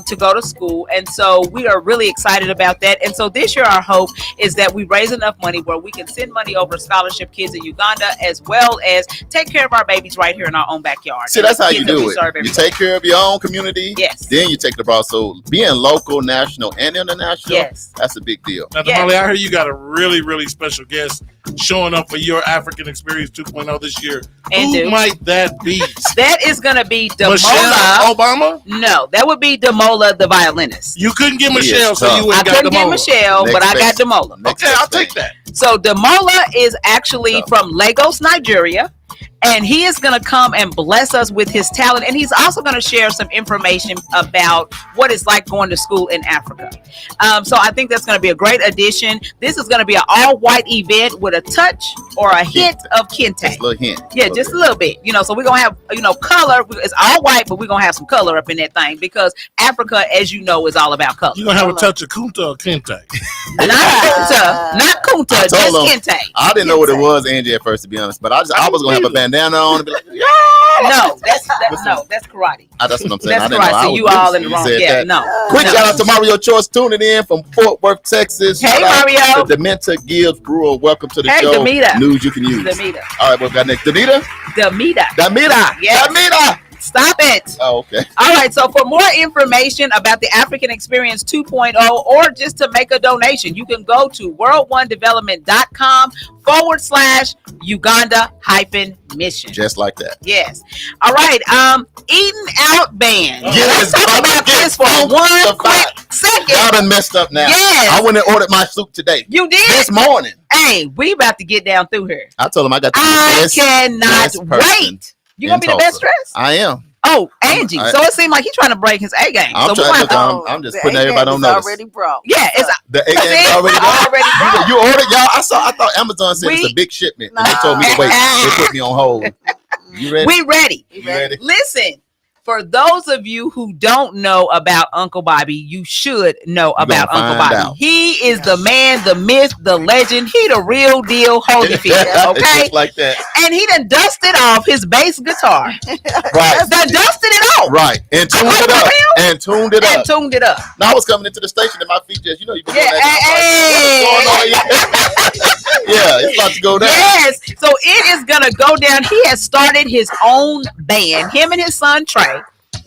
to go to school, and so we are really excited about that. And so this year our hope is that we raise enough money where we can send money over to scholarship kids in Uganda, as well as take care of our babies right here in our own backyard. See, that's how you do it. You take care of your own community. Yes. Then you take it abroad. So being local, national, and international, that's a big deal. Now, Damali, I heard you got a really, really special guest showing up for your African Experience 2.0 this year. Who might that be? That is going to be Damola. Michelle Obama? No, that would be Damola, the violinist. You couldn't get Michelle, so you wouldn't I couldn't get Michelle, but I got Damola. Okay, I'll take that. So Damola is actually from Lagos, Nigeria. And he is going to come and bless us with his talent. And he's also going to share some information about what it's like going to school in Africa. So I think that's going to be a great addition. This is going to be an all-white event with a touch or a hint of kente. Just a little hint. Yeah, just a little bit. So we're going to have, color. It's all white, but we're going to have some color up in that thing because Africa, as you know, is all about color. You're going to have a touch of kunta or kente. Not kunta, just kente. I didn't know what it was, Angie, at first, to be honest. But I was going to have a bandana on and be like, yeah. No, that's karate. That's what I'm saying. That's karate. So you all in the wrong. Yeah, no. Quick shout out to Mario Choice tuning in from Fort Worth, Texas. Hey, Mario. The Dementia Gibbs Brewer. Welcome to the show. Demita. News you can use. Demita. All right, what we got next? Demita. Yes. Demita. Stop it. Oh, okay. All right. So for more information about the African Experience 2.0 or just to make a donation, you can go to world1development.com/Uganda-mission. Just like that. Yes. All right. Eating Out Band. Yes. Let's talk about this for 1 quick second. Y'all done messed up now. Yes. I went and ordered my soup today. You did? This morning. Hey, we about to get down through here. I told him I got the best. I cannot wait. You gonna be the best dressed? I am. Oh, Angie. So it seemed like he's trying to break his A game. I'm just putting everybody on notice. Already broke. Yeah, it's the A game is already broke. You ordered, y'all. I thought Amazon said it's a big shipment, and they told me to wait. They put me on hold. You ready? We ready. You ready? Listen. For those of you who don't know about Uncle Bobby, you should know about Uncle Bobby. Out. He is the man, the myth, the legend. He the real deal Holyfield, okay? Just like that. And he done dusted off his bass guitar. Right. Done dusted it off. Right. And tuned it up. And tuned it up. And tuned it up. Now I was coming into the station and my feet just, you've been doing that. Yeah, it's about to go down. Yes. So it is going to go down. He has started his own band, him and his son, Trey.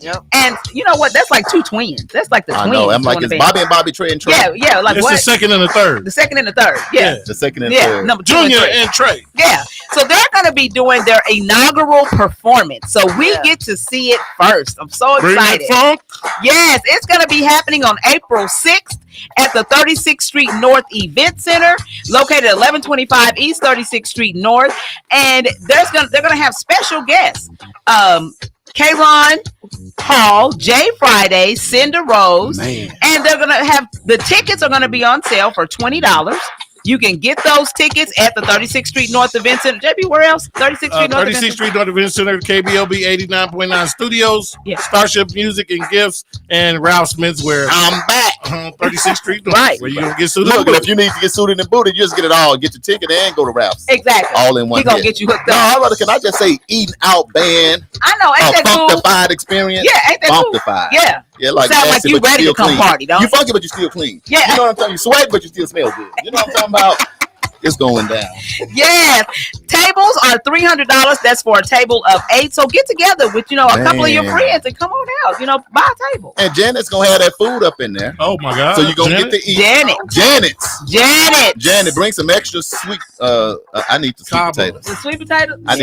Yep. And you know what? That's like two twins. That's like the twins. I know. I'm like, it's Bobby and Bobby, Trey and Trey. Yeah. Like it's what? the second and the third. The second and the third. Yeah. The second and third. Number Junior and Trey. Yeah. So they're going to be doing their inaugural performance. So we get to see it first. I'm so excited. Yes. It's going to be happening on April 6th at the 36th Street North Event Center, located at 1125 East 36th Street North. And they're going to have special guests. K-Ron Hall, Jay Friday, Cinder Rose, and they're gonna have the tickets are gonna be on sale for $20. You can get those tickets at the 36th Street North Event Center. JB, where else? 36th Street North 36th Street North Event Center, KBOB 89.9 Studios, Starship Music and Gifts, and Ralph's Menswear. I'm back. 36th Street North. Right. Where you gonna get suited? Look, if you need to get suited and booted, you just get it all. Get your ticket and go to Ralph's. Exactly. All in one. He gonna get you hooked up. No, can I just say Eating Out Band? I know. Ain't that cool? Funkified experience. Yeah, ain't that cool? Funkified. Yeah. Yeah, like sound nasty, like you but ready you to come clean. party, don't you? Funky, but you still clean. Yeah. You know what I'm talking about? You sweat, but you still smell good. You know what I'm talking about? It's going down. Yes. Tables are $300. That's for a table of 8. So get together with, a couple of your friends and come on out, buy a table. And Janet's going to have that food up in there. Oh, my God. So you're going to get to eat. Janet, bring some extra sweet. I need the sweet potatoes. The sweet potatoes? I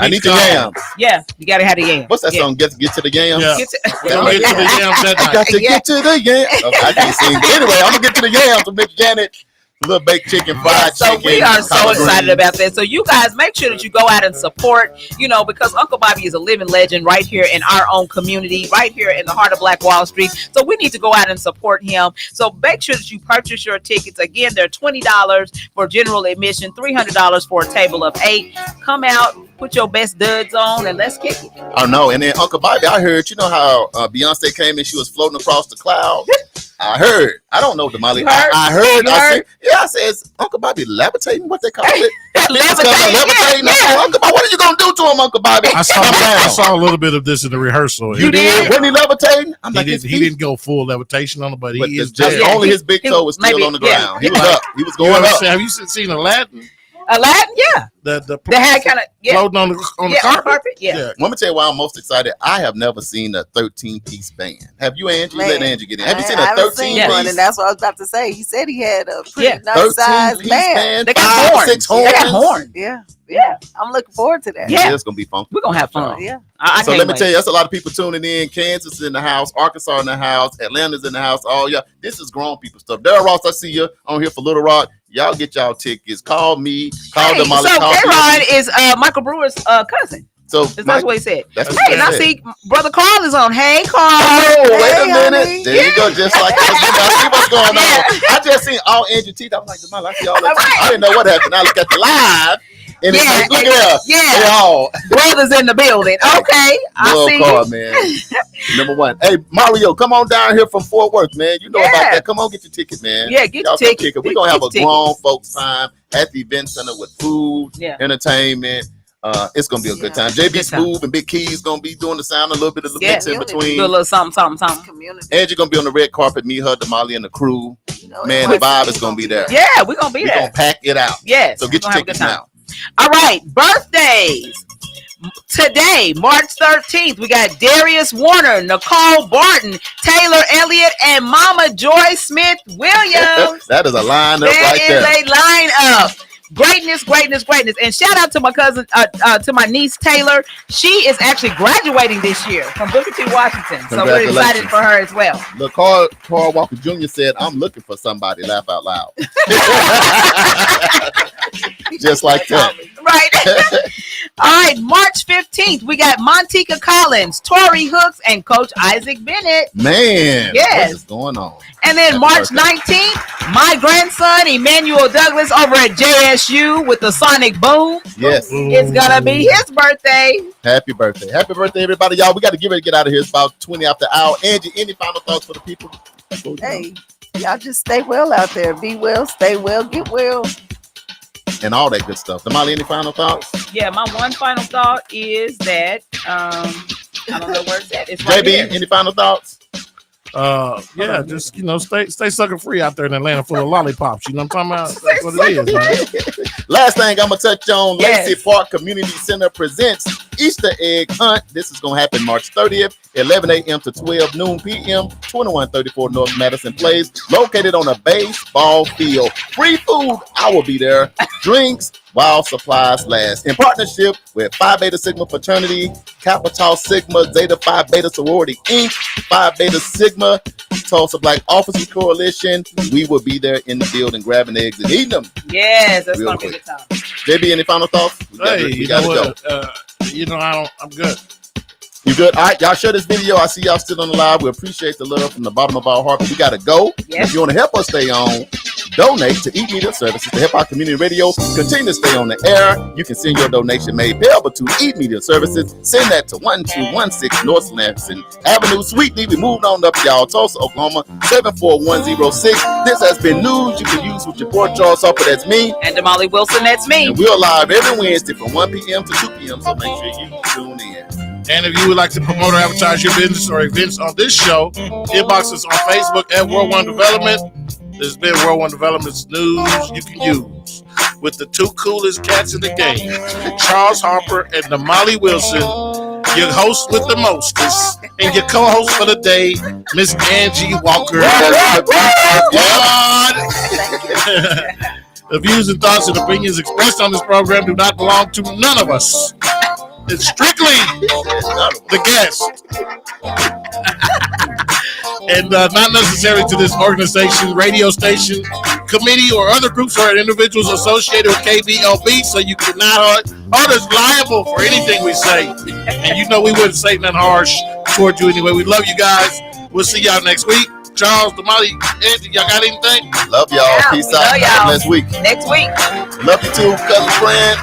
need the yams. Yeah, you got to have the yams. What's that song? Get to the yams? Yeah. Get to the yams that night. Got to get to the yams. Okay, I can't sing. But anyway, I'm going to get to the yams with Miss Janet. Little baked chicken, fried chicken. So we are so excited about that. So you guys make sure that you go out and support, because Uncle Bobby is a living legend right here in our own community, right here in the heart of Black Wall Street. So we need to go out and support him. So make sure that you purchase your tickets. Again, they're $20 for general admission, $300 for a table of 8. Come out, put your best duds on, and let's kick it. Oh no! And then Uncle Bobby, I heard. You know how Beyonce came and she was floating across the cloud. I heard. I don't know, Damali. I heard. I said, is Uncle Bobby levitating? What they call it? Levitating. Yeah. Uncle Bobby, what are you gonna do to him, Uncle Bobby? I saw a little bit of this in the rehearsal. You did? Wasn't he levitating? He didn't go full levitation on him, but he is just only his big toe was still on the ground. He was up. He was going up. Have you seen Aladdin? Aladdin, yeah. The had kind of floating on the carpet. Yeah. Let me tell you why I'm most excited. I have never seen a 13-piece band. Have you, Angie? Let Angie get in. Have you seen a 13-piece? One, and that's what I was about to say. He said he had a pretty nice sized band. They got horns. 6 horns. They got horns. Yeah. I'm looking forward to that. Yeah, it's gonna be fun. We're gonna have fun. Yeah. So let me tell you, that's a lot of people tuning in. Kansas is in the house, Arkansas in the house, Atlanta's in the house. Oh yeah, this is grown people stuff. Daryl Ross, I see you on here for Little Rock. Y'all get y'all tickets. Call me. Call Damali. So Call K-Rod is Michael Brewer's cousin. So That's what he said. That's Hey, and I see Brother Carl is on. Hey, Carl. Oh, wait Hey, a minute. honey. There you go. Just like that. I see what's going on. I just seen all Angie teeth. I'm like, Damali, I see all that. I didn't know what happened. I look at the live. And it's like, look at her. Yeah. They all. Brothers in the building. Okay. I see Carl, man. Number one. Hey, Mario, come on down here from Fort Worth, man. You know about that. Come on, get your ticket, man. Yeah, get Y'all your ticket. We're going to have a grown folks time at the event center with food, entertainment. It's gonna be a good time. JB Smooth and Big Keys gonna be doing the sound, a little bit of the mix in between. Do a little something. Community. Angie gonna be on the red carpet, me, her, Damali, and the crew. Man, the vibe is gonna be there. Yeah, we're gonna be there. We're gonna pack it out. Yes. So get your tickets now. All right, birthdays. Today, March 13th, we got Darius Warner, Nicole Barton, Taylor Elliott, and Mama Joy Smith Williams. That is a lineup right there. That is a lineup. Greatness. And shout out to my cousin, to my niece Taylor. She is actually graduating this year from Booker T. Washington. So we're excited for her as well. Look, Carl Walker Jr. said, I'm looking for somebody. Laugh out loud. Just like that. Right. All right, March 15th, we got Montika Collins, Tori Hooks, and Coach Isaac Bennett. Man, yes. What is going on? And then March 19th, my grandson, Emmanuel Douglas, over at JSU with the Sonic Boom. Yes. It's going to be his birthday. Happy birthday. Happy birthday, everybody. Y'all, we got to get out of here. It's about 20 after the hour. Angie, any final thoughts for the people? Hey, y'all just stay well out there. Be well, stay well, get well. And all that good stuff. Damali, any final thoughts? Yeah, my one final thought is that, I don't know where it's at. It's right JB, here. any final thoughts? Yeah, just stay sucker free out there in Atlanta full of lollipops. You know what I'm talking about? That's what it is, man. Last thing I'm gonna touch on, Lacey Park Community Center presents Easter Egg Hunt. This is gonna happen March 30th, 11 a.m. to 12 noon p.m. 2134 North Madison Place, located on a baseball field. Free food, I will be there. Drinks while supplies last. In partnership with Phi Beta Sigma Fraternity, Kappa Tau Sigma, Zeta Phi Beta Sorority Inc., Phi Beta Sigma, Tulsa Black Officer Coalition, we will be there in the building grabbing eggs and eating them. Yes, that's going to be a good time. JB, any final thoughts? We gotta go. I'm good. You good? All right, y'all share this video. I see y'all still on the live. We appreciate the love from the bottom of our heart, but we gotta go. If you want to help us stay on, donate to Eat Media Services, the Hip Hop Community Radio. Continue to stay on the air. You can send your donation made payable to Eat Media Services. Send that to 1216 North Lansing Avenue, Sweetly. We moved on up, y'all. Tulsa, Oklahoma, 74106. This has been news you can use with your boy Charles Harper. That's me. And Damali Wilson, that's me. And we're live every Wednesday from 1 p.m. to 2 p.m. So make sure you tune in. And if you would like to promote or advertise your business or events on this show, inbox us on Facebook at World One Development. This has been World One Development's news you can use with the two coolest cats in the game, Charles Harper and Damali Wilson, your host with the mostest, and your co-host for the day, Miss Angie Walker. The views and thoughts and opinions expressed on this program do not belong to none of us. It's strictly the guest. And not necessary to this organization, radio station, committee, or other groups or individuals associated with KBOB, so you cannot hold us liable for anything we say. And you know we wouldn't say nothing harsh toward you anyway. We love you guys. We'll see y'all next week. Charles, Damali, Angie, y'all got anything? Love y'all. Yeah, Peace we out. love y'all. Have a blessed week. Next week. Love you too, cousin friend.